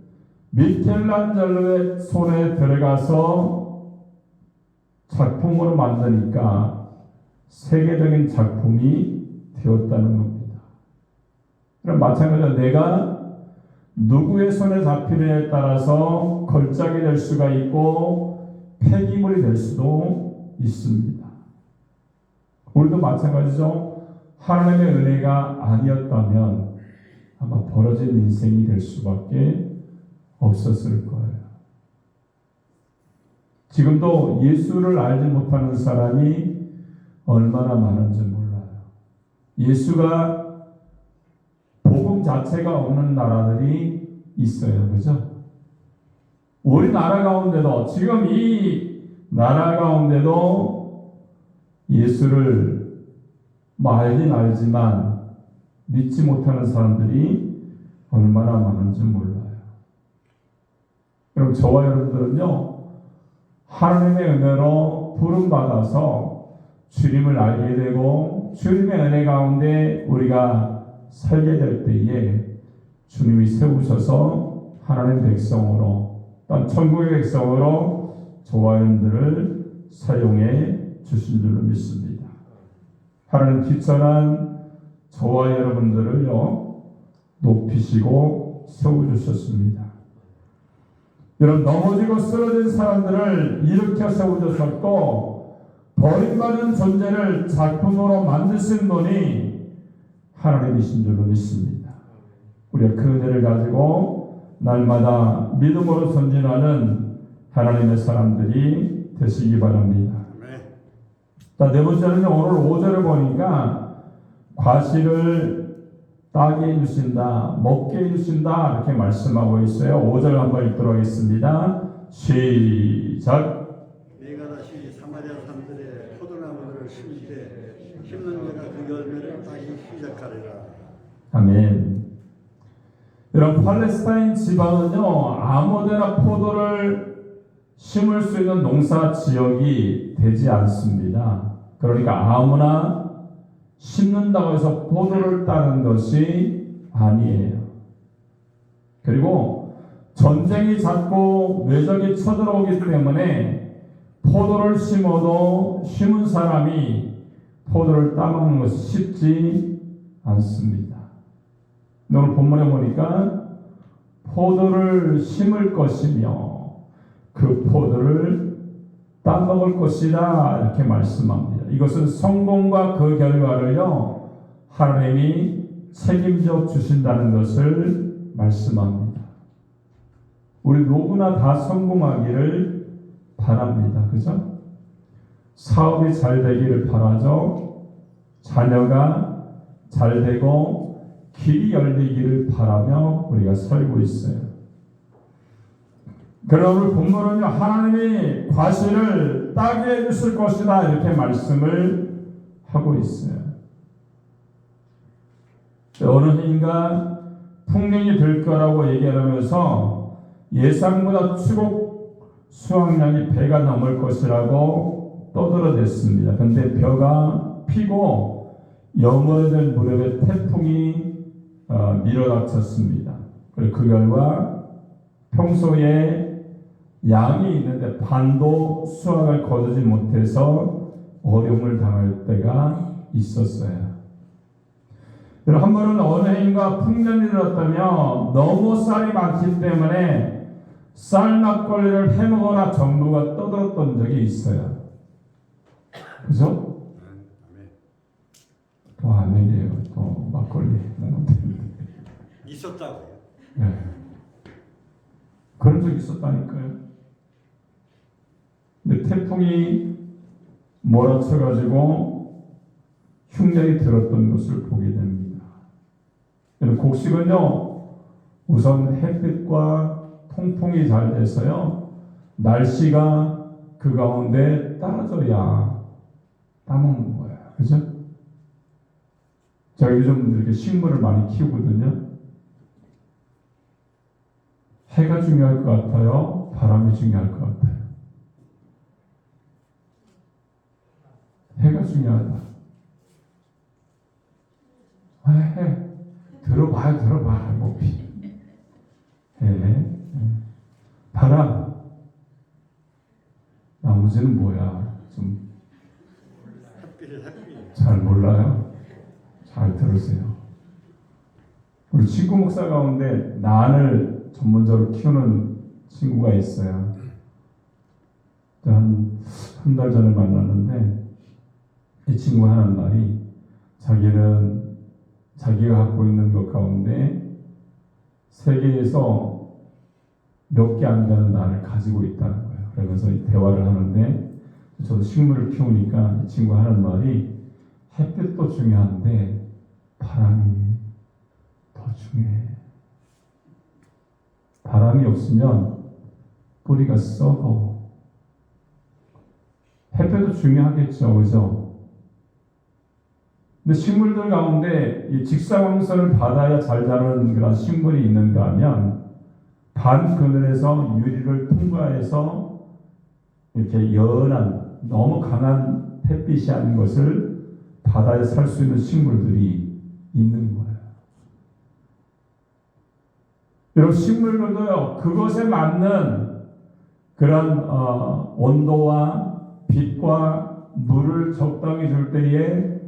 미켈란젤로의 손에 들어가서 작품으로 만드니까 세계적인 작품이 되었다는 겁니다. 그럼 마찬가지로 내가 누구의 손에 잡히느냐에 따라서 걸작이 될 수가 있고 폐기물이 될 수도 있습니다. 우리도 마찬가지죠. 하나님의 은혜가 아니었다면 아마 벌어진 인생이 될 수밖에 없었을 거예요. 지금도 예수를 알지 못하는 사람이 얼마나 많은지 몰라요. 예수가 복음 자체가 없는 나라들이 있어요. 그죠? 우리 나라 가운데도 지금 이 나라 가운데도 예수를 알긴 알지만 믿지 못하는 사람들이 얼마나 많은지 몰라요. 여러분, 저와 여러분들은요, 하나님의 은혜로 부름받아서 주님을 알게 되고 주님의 은혜 가운데 우리가 살게 될 때에 주님이 세우셔서 하나님의 백성으로 또한 천국의 백성으로 저와 여러분들을 사용해 주신 줄로 믿습니다. 하나님 귀천한 저와 여러분들을요 높이시고 세워주셨습니다. 여러분, 넘어지고 쓰러진 사람들을 일으켜 세워주셨고 버림받은 존재를 작품으로 만드신 분이 하나님이신 줄로 믿습니다. 우리가 그 은혜를 가지고 날마다 믿음으로 전진하는 하나님의 사람들이 되시기 바랍니다. 자, 네 번째는 오늘 5절을 보니까 과실을 따게 해주신다, 먹게 해주신다 이렇게 말씀하고 있어요. 5절 한번 읽도록 하겠습니다. 시작. 내가 다시 사마리아 사람들의 포도나무들을 심을 때 심는 자가 그 열매를 따기 시작하리라. 아멘. 여러분, 팔레스타인 지방은요 아무데나 포도를 심을 수 있는 농사 지역이 되지 않습니다. 그러니까 아무나 심는다고 해서 포도를 따는 것이 아니에요. 그리고 전쟁이 잦고 외적이 쳐들어오기 때문에 포도를 심어도 심은 사람이 포도를 따먹는 것이 쉽지 않습니다. 오늘 본문에 보니까 포도를 심을 것이며 그 포도를 따먹을 것이다 이렇게 말씀합니다. 이것은 성공과 그 결과를요 하나님이 책임져 주신다는 것을 말씀합니다. 우리 누구나 다 성공하기를 바랍니다. 그죠? 사업이 잘 되기를 바라죠. 자녀가 잘 되고 길이 열리기를 바라며 우리가 살고 있어요. 그러나 오늘 본문은요 하나님이 과실을 따게 해주실 것이다 이렇게 말씀을 하고 있어요. 어느 해인가 풍년이 될 거라고 얘기하면서 예상보다 추곡 수확량이 배가 넘을 것이라고 떠들어댔습니다. 그런데 벼가 피고 여물어진 무렵에 태풍이 밀어닥쳤습니다. 그리고 그 결과 평소에 양이 있는데 반도 수확을 거두지 못해서 어려움을 당할 때가 있었어요. 한 번은 어느 해인가 풍년이 들었다며 너무 쌀이 많기 때문에 쌀 막걸리를 해먹거나 정부가 떠들었던 적이 있어요. 그죠? 또 아멘이에요. 또 막걸리 있었다고요. 네. 그런 적이 있었다니까요. 근데 태풍이 몰아쳐가지고 흉년이 들었던 것을 보게 됩니다. 곡식은요, 우선 햇빛과 통풍이 잘 돼서요, 날씨가 그 가운데 따라져야 따먹는 거예요. 그죠? 제가 요즘 이렇게 식물을 많이 키우거든요. 해가 중요할 것 같아요? 바람이 중요할 것 같아요? 해가 중요하다. 해. 들어봐요. 뭐 해. 바람. 나머지는 뭐야? 좀 잘 몰라요. 잘 들으세요. 우리 친구 목사 가운데 난을 전문적으로 키우는 친구가 있어요. 한 달 전에 만났는데 이 친구가 하는 말이 자기는 자기가 갖고 있는 것 가운데 세계에서 몇 개 안 되는 난을 가지고 있다는 거예요. 그러면서 대화를 하는데 저도 식물을 키우니까 이 친구가 하는 말이 햇빛도 중요한데 바람이 더 중요해. 바람이 없으면 뿌리가 썩어. 햇볕도 중요하겠죠, 그죠? 근데 식물들 가운데 이 직사광선을 받아야 잘 자라는 그런 식물이 있는가 하면 반 그늘에서 유리를 통과해서 이렇게 연한 너무 강한 햇빛이 아닌 것을 받아야 살 수 있는 식물들이 있는 거예요. 여러분 식물들도요 그것에 맞는 그런 온도와 빛과 물을 적당히 줄 때에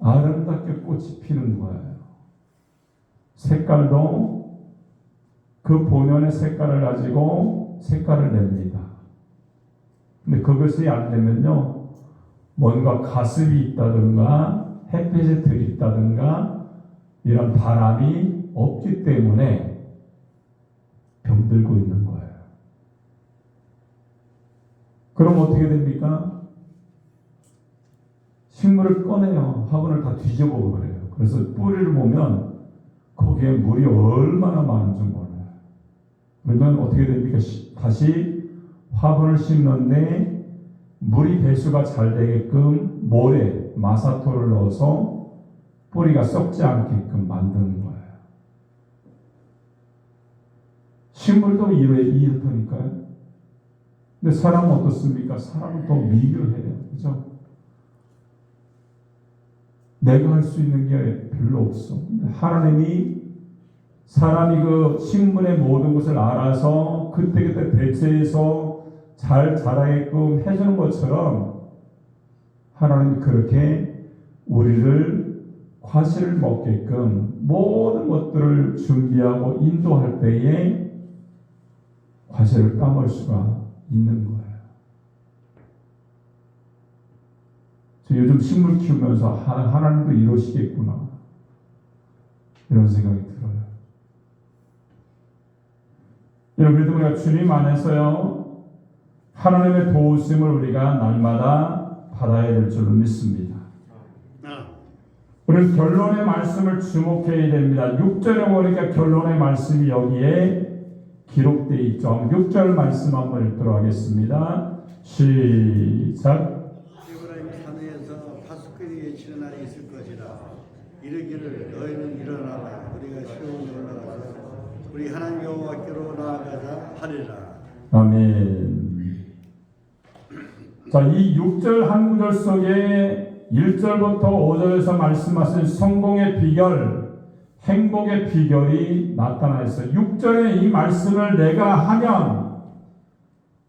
아름답게 꽃이 피는 거예요. 색깔도 그 본연의 색깔을 가지고 색깔을 냅니다. 근데 그것이 안 되면요 뭔가 가습이 있다든가 햇빛에 들있다든가 이런 바람이 없기 때문에 병들고 있는 거예요. 그럼 어떻게 됩니까? 식물을 꺼내요. 화분을 다 뒤져보고 그래요. 그래서 뿌리를 보면 거기에 물이 얼마나 많은지 몰라요. 그러면 어떻게 됩니까? 다시 화분을 심는데 물이 배수가 잘 되게끔 모래, 마사토를 넣어서 뿌리가 썩지 않게끔 만드는 거예요. 식물도 이렇다니까요. 근데 사람은 어떻습니까? 사람은 더 미묘해요. 그죠? 내가 할 수 있는 게 별로 없어. 근데 하나님이 사람이 그 식물의 모든 것을 알아서 그때그때 대체해서 잘 자라게끔 해주는 것처럼 하나님이 그렇게 우리를 과실을 먹게끔 모든 것들을 준비하고 인도할 때에 과실을 따먹을 수가 있는 거예요. 저 요즘 식물 키우면서 하나님도 이러시겠구나 이런 생각이 들어요. 그래도 우리가 주님 안에서요 하나님의 도우심을 우리가 날마다 받아야 될 줄로 믿습니다. 우리는 결론의 말씀을 주목해야 됩니다. 6절에 보니까 결론의 말씀이 여기에 기록되어 있죠. 6절 말씀 한번 읽도록 하겠습니다. 시작. 에브라임 산에서 파수꾼이 외치는 날이 있을 것이라. 이르기를 너희는 일어나라. 우리가 시온에 올라가서 우리 하나님 여호와께로 나아가자 하리라. 아멘. 자, 이 6절 한 구절 속에 1절부터 5절에서 말씀하신 성공의 비결, 행복의 비결이 나타나 있어요. 6절에 이 말씀을 내가 하면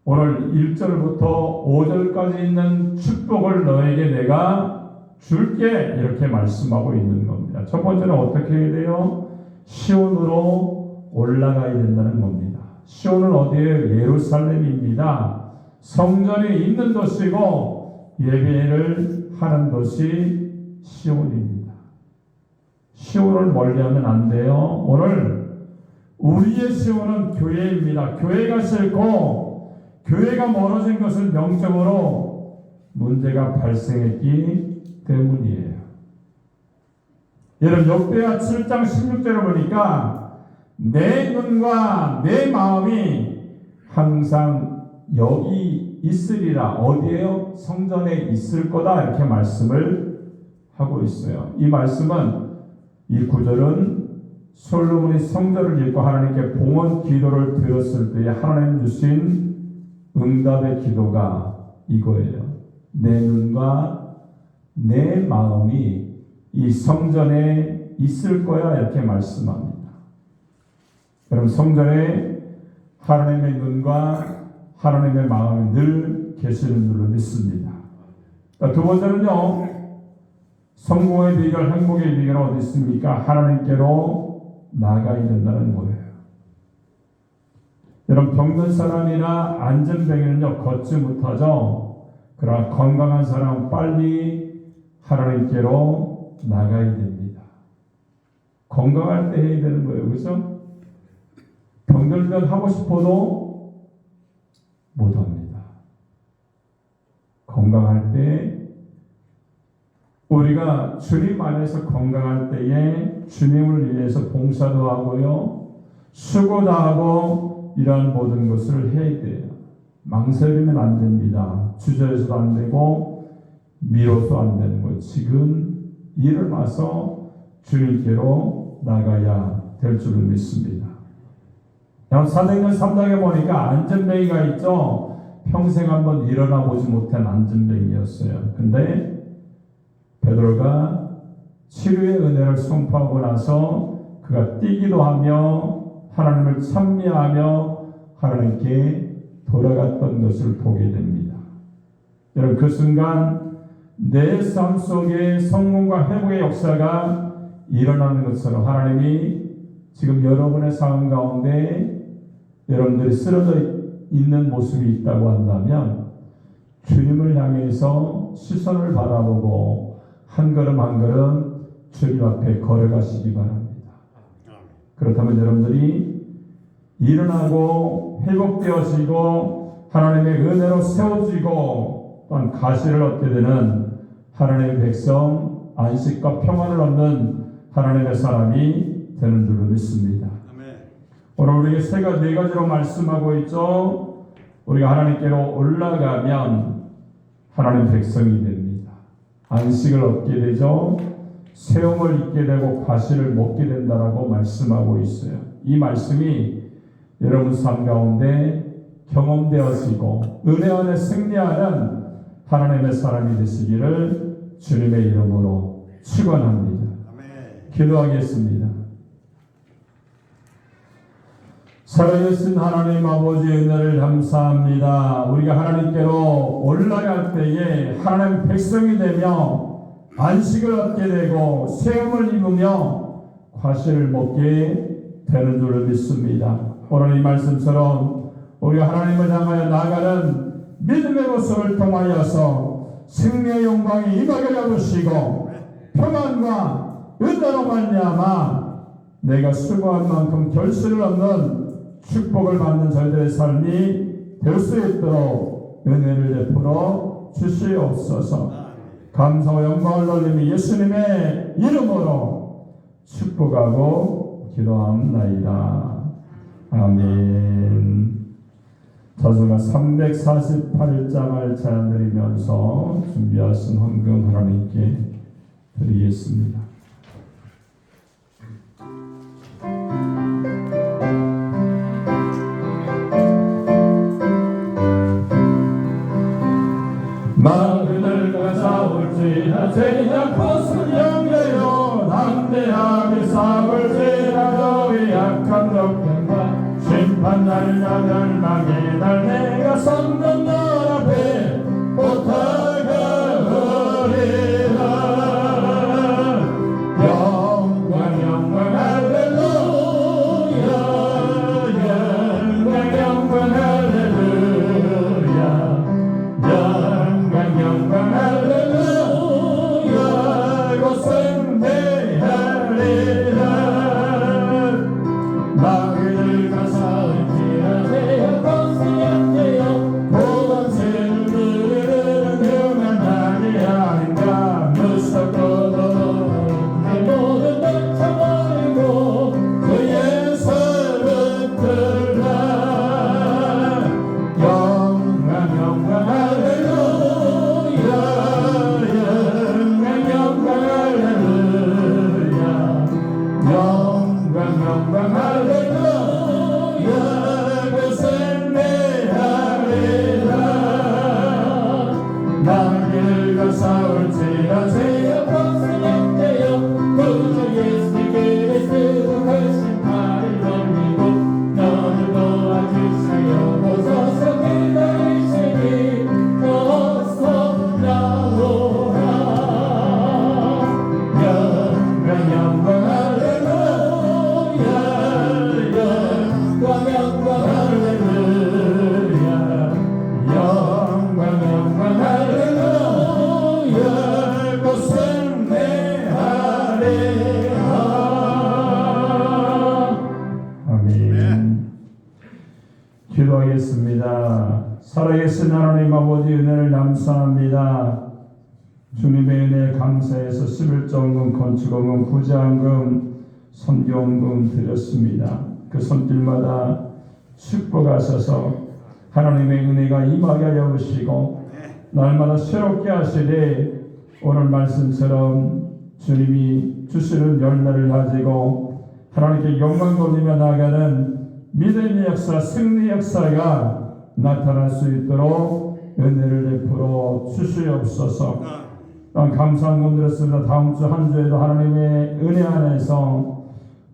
오늘 1절부터 5절까지 있는 축복을 너에게 내가 줄게 이렇게 말씀하고 있는 겁니다. 첫 번째는 어떻게 해야 돼요? 시온으로 올라가야 된다는 겁니다. 시온은 어디에? 예루살렘입니다. 성전이 있는 도시고 예배를 하는 도시 시온입니다. 시온을 멀리하면 안 돼요. 오늘 우리의 시온은 교회입니다. 교회가 싫고 교회가 멀어진 것은 영적으로 문제가 발생했기 때문이에요. 여러분 역대하 7장 16절을 보니까 내 눈과 내 마음이 항상 여기 있으리라. 어디에요? 성전에 있을 거다 이렇게 말씀을 하고 있어요. 이 말씀은 이 구절은 솔로몬이 성전을 짓고 하나님께 봉헌 기도를 드렸을 때에 하나님 주신 응답의 기도가 이거예요. 내 눈과 내 마음이 이 성전에 있을 거야 이렇게 말씀합니다. 여러분 성전에 하나님의 눈과 하나님의 마음이 늘 계시는 줄로 믿습니다. 두 번째는요. 성공의 비결, 행복의 비결은 어디 있습니까? 하나님께로 나가야 된다는 거예요. 여러분, 병든 사람이나 안전병에는요 걷지 못하죠. 그러나 건강한 사람은 빨리 하나님께로 나가야 됩니다. 건강할 때 해야 되는 거예요. 그렇죠? 병들면 하고 싶어도 못합니다. 건강할 때 우리가 주님 안에서 건강할 때에 주님을 위해서 봉사도 하고요, 수고도 하고 이러한 모든 것을 해야 돼요. 망설이면 안 됩니다. 주저해서도 안 되고 미뤄서 안 되는 거예요. 지금 일어나서 주님께로 나가야 될 줄을 믿습니다. 사도행전 3장에 보니까 안전뱅이가 있죠. 평생 한번 일어나 보지 못한 안전뱅이였어요. 근데 베드로가 치료의 은혜를 선포하고 나서 그가 뛰기도 하며 하나님을 찬미하며 하나님께 돌아갔던 것을 보게 됩니다. 여러분, 그 순간 내 삶 속에 성공과 회복의 역사가 일어나는 것처럼 하나님이 지금 여러분의 삶 가운데 여러분들이 쓰러져 있는 모습이 있다고 한다면 주님을 향해서 시선을 바라보고 한 걸음 한 걸음 주님 앞에 걸어가시기 바랍니다. 그렇다면 여러분들이 일어나고 회복되어지고 하나님의 은혜로 세워지고 또한 가시를 얻게 되는 하나님의 백성, 안식과 평안을 얻는 하나님의 사람이 되는 줄로 믿습니다. 오늘 우리에게 네 가지로 말씀하고 있죠. 우리가 하나님께로 올라가면 하나님 백성이 됩니다. 안식을 얻게 되죠. 세움을 입게 되고 과실을 먹게 된다라고 말씀하고 있어요. 이 말씀이 여러분 삶 가운데 경험되어지고 은혜 안에 승리하는 하나님의 사람이 되시기를 주님의 이름으로 축원합니다. 기도하겠습니다. 살아계신 하나님 아버지 은혜를 감사합니다. 우리가 하나님께로 올라갈 때에 하나님 백성이 되며 안식을 얻게 되고 세움을 입으며 과실을 먹게 되는 줄을 믿습니다. 오늘 이 말씀처럼 우리가 하나님을 향하여 나아가는 믿음의 모습을 통하여서 승리의 영광이 임하게 하시고 평안과 은혜로 말미암아 내가 수고한 만큼 결실을 얻는 축복을 받는 저희들의 삶이 될 수 있도록 은혜를 베풀어 주시옵소서. 감사와 영광을 돌리며 예수님의 이름으로 축복하고 기도합나이다. 아멘. 저주가 348장을 찬양드리면서 준비하신 헌금 하나님께 드리겠습니다. 그들과 싸울지라 벗은 영예요 담대하게 싸울지라 의 약한 적들과 심판날 멸망의 날 내가 섰는 널 앞에 못하가리라 영광 영광 할렐루야 영광 영광 할렐루야 영광 영광 할렐루야 고생대하리라 마귀들과 싸울지라 내 벗은 영예요 살아계신 하나님 아버지 은혜를 감사합니다. 주님의 은혜에 감사해서 11조원금, 건축원금, 구제원금, 선교원금 드렸습니다. 그 손길마다 축복하셔서 하나님의 은혜가 임하게 하여 주시고 날마다 새롭게 하시되 오늘 말씀처럼 주님이 주시는 열매를 가지고 하나님께 영광 돌리며 나아가는 믿음의 역사, 승리의 역사가 나타날 수 있도록 은혜를 베풀어 주시옵소서. 감사한 금 드렸습니다. 다음 주 한 주에도 하나님의 은혜 안에서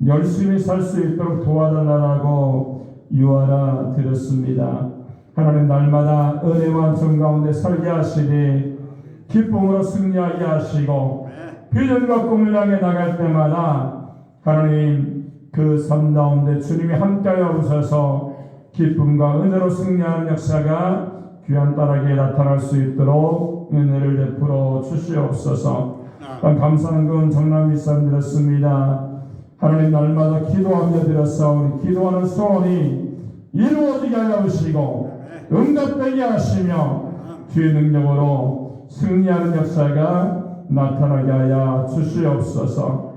열심히 살 수 있도록 도와달라고 유하라 드렸습니다. 하나님 날마다 은혜와 정 가운데 살게 하시니 기쁨으로 승리하게 하시고 비전과 꿈을 향해 나갈 때마다 하나님 그 삶 가운데 주님이 함께하여 오셔서 기쁨과 은혜로 승리하는 역사가 귀한 딸에게 나타날 수 있도록 은혜를 베풀어 주시옵소서. 감사한 금 정남 미산 드렸습니다. 하나님 날마다 기도하며 드렸사오니 기도하는 소원이 이루어지게 하여 주시고 응답되게 하시며 주의 능력으로 승리하는 역사가 나타나게 하여 주시옵소서.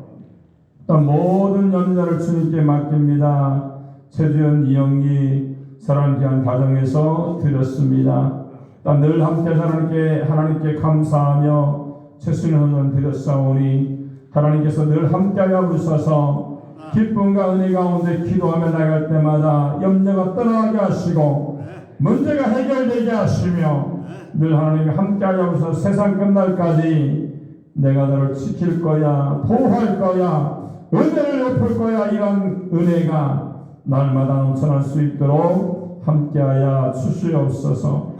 모든 연자를 주님께 맡깁니다. 최주연, 이영기 사랑하는 귀한 가정에서 드렸습니다. 늘 함께 하나님께 감사하며 최순의 헌금 드렸사오니 하나님께서 늘 함께하여 주셔서 기쁨과 은혜 가운데 기도하며 나갈 때마다 염려가 떠나게 하시고 문제가 해결되게 하시며 늘 하나님이 함께하여 주셔서 세상 끝날까지 내가 너를 지킬 거야, 보호할 거야, 은혜를 베풀 거야, 이런 은혜가 날마다 넘쳐날 수 있도록 함께하여 주시옵소서.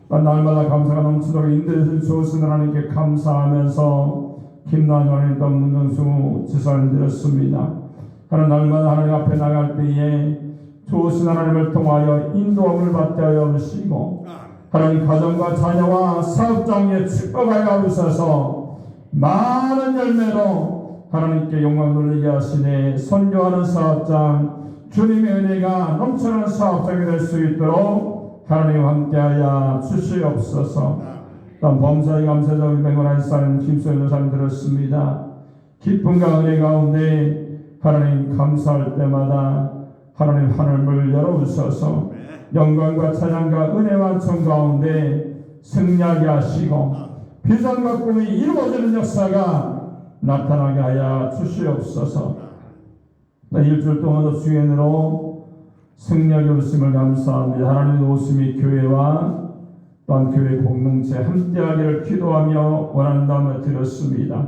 날마다 감사가 넘치도록 인도해 주신 하나님께 감사하면서 김나은 하나님 또 문정수 지사님 드렸습니다. 하나님 날마다 하나님 앞에 나갈 때에 좋으신 하나님을 통하여 인도함을 받게 하여 주시고 하나님 가정과 자녀와 사업장에 축복하여 주셔서 많은 열매로 하나님께 영광 돌리게 하시네. 선교하는 사업장 주님의 은혜가 넘쳐나는 사업장이 될 수 있도록 하나님 함께하여 주시옵소서. 또 범사의 감사자 백원한 사람 김소연 여사님 들었습니다. 기쁨과 은혜 가운데 하나님 감사할 때마다 하나님 하늘을 열어주셔서 영광과 찬양과 은혜와 청 가운데 승리하게 하시고 비전과 꿈이 이루어지는 역사가 나타나게 하여 주시옵소서. 일주일 동안도 주연으로 승리하게 오심을 감사합니다. 하나님의 오심이 교회와 또한 교회 공동체 함께하기를 기도하며 원한다며 드렸습니다.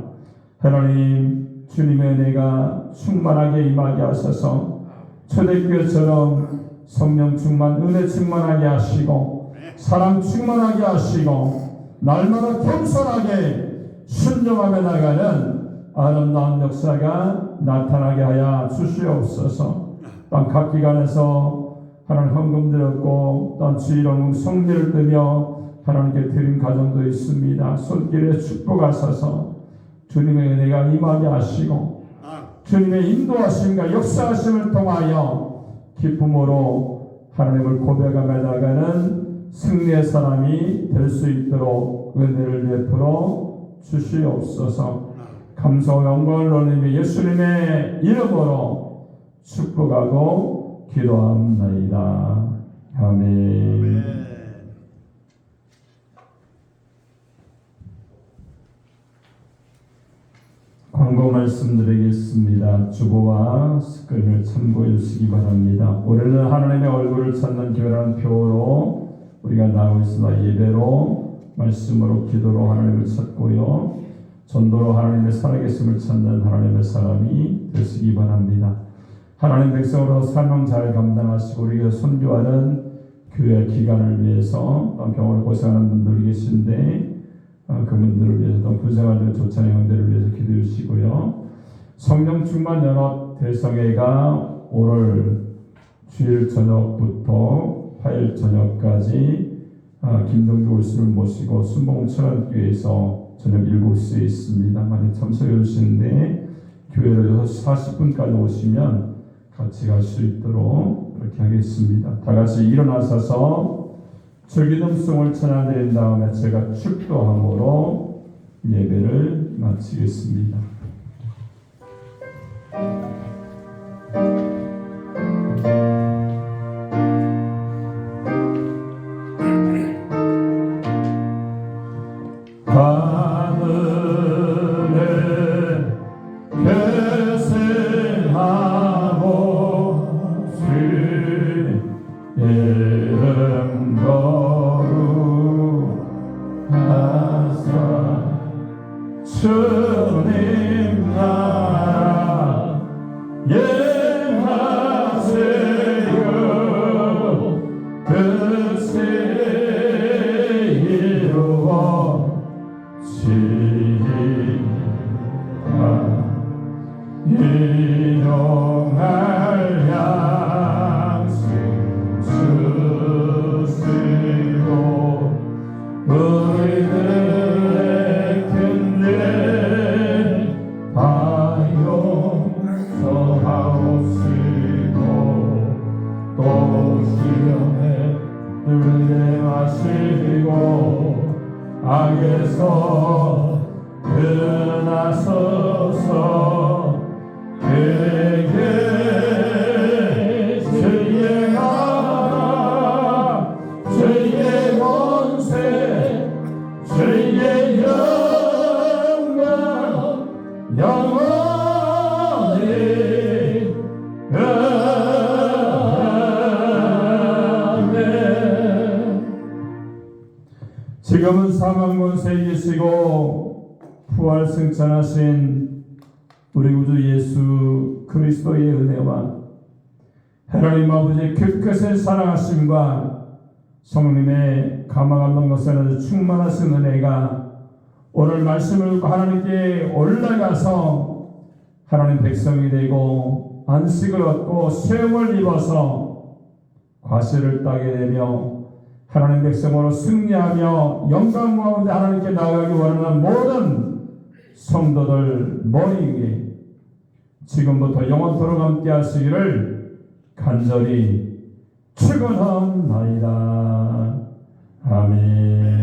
하나님 주님의 은혜가 충만하게 임하게 하셔서 초대교회처럼 성령 충만, 은혜 충만하게 하시고 사랑 충만하게 하시고 날마다 겸손하게 순종하며 나가는 아름다운 역사가 나타나게 하여 주시옵소서. 또한 각 기관에서 하나님 헌금 드렸고 또한 주일헌금 성례를 뜨며 하나님께 드린 가정도 있습니다. 손길에 축복하셔서 주님의 은혜가 임하게 하시고 주님의 인도하심과 역사하심을 통하여 기쁨으로 하나님을 고백하며 나가는 승리의 사람이 될 수 있도록 은혜를 베풀어 주시옵소서. 감사와 영광을 돌리며 예수님의 이름으로 축복하고 기도합나이다. 아멘. 광고 말씀드리겠습니다. 주보와 습관을 참고해 주시기 바랍니다. 올해는 하나님의 얼굴을 찾는 기회라는 표로 우리가 나오고 있습니다. 예배로, 말씀으로, 기도로 하나님을 찾고요. 전도로 하나님의 살아계심을 찾는 하나님의 사람이 되시기 바랍니다. 하나님 백성으로 사명 잘 감당하시고 우리가 선교하는 교회 기관을 위해서 병원을 고생하는 분들이 계신데 그분들을 위해서 또 구생활들 조찬의 형제를 위해서 기도해 주시고요. 성령 충만 연합 대성회가 오늘 주일 저녁부터 화요일 저녁까지 김동규 교수를 모시고 순봉 천안교회에서 저녁 7시에 있습니다. 많이 참석해 주시는데 교회로 6시 40분까지 오시면 같이 갈 수 있도록 그렇게 하겠습니다. 다 같이 일어나셔서 주기름송을 찬양드린 다음에 제가 축도함으로 예배를 마치겠습니다. 하늘에 계승하고 주의 이름 거룩하사 주님 나라 예하세요 뜻이 이루어 일용할 양식 주시고 우리들의 큰일 다 용서하옵시고 또 시험에 들게 마시고 악에서 일어나소서 그에게 주의 나라 주의 권세 주의 영광 영원히 아멘. 지금은 사망 권세에 계시고 부활 승천하신 우리 구주 예수 그리스도의 은혜와 하나님 아버지의 끝끝의 사랑하심과 성령님의 감화감동 것에 충만하신 은혜가 오늘 말씀을 듣고 하나님께 올라가서 하나님 백성이 되고 안식을 얻고 수염을 입어서 과실을 따게 되며 하나님 백성으로 승리하며 영광 가운데 하나님께 나아가기 원하는 모든 성도들 머리 위에 지금부터 영원토록 함께 하시기를 간절히 축원합니다. 아멘.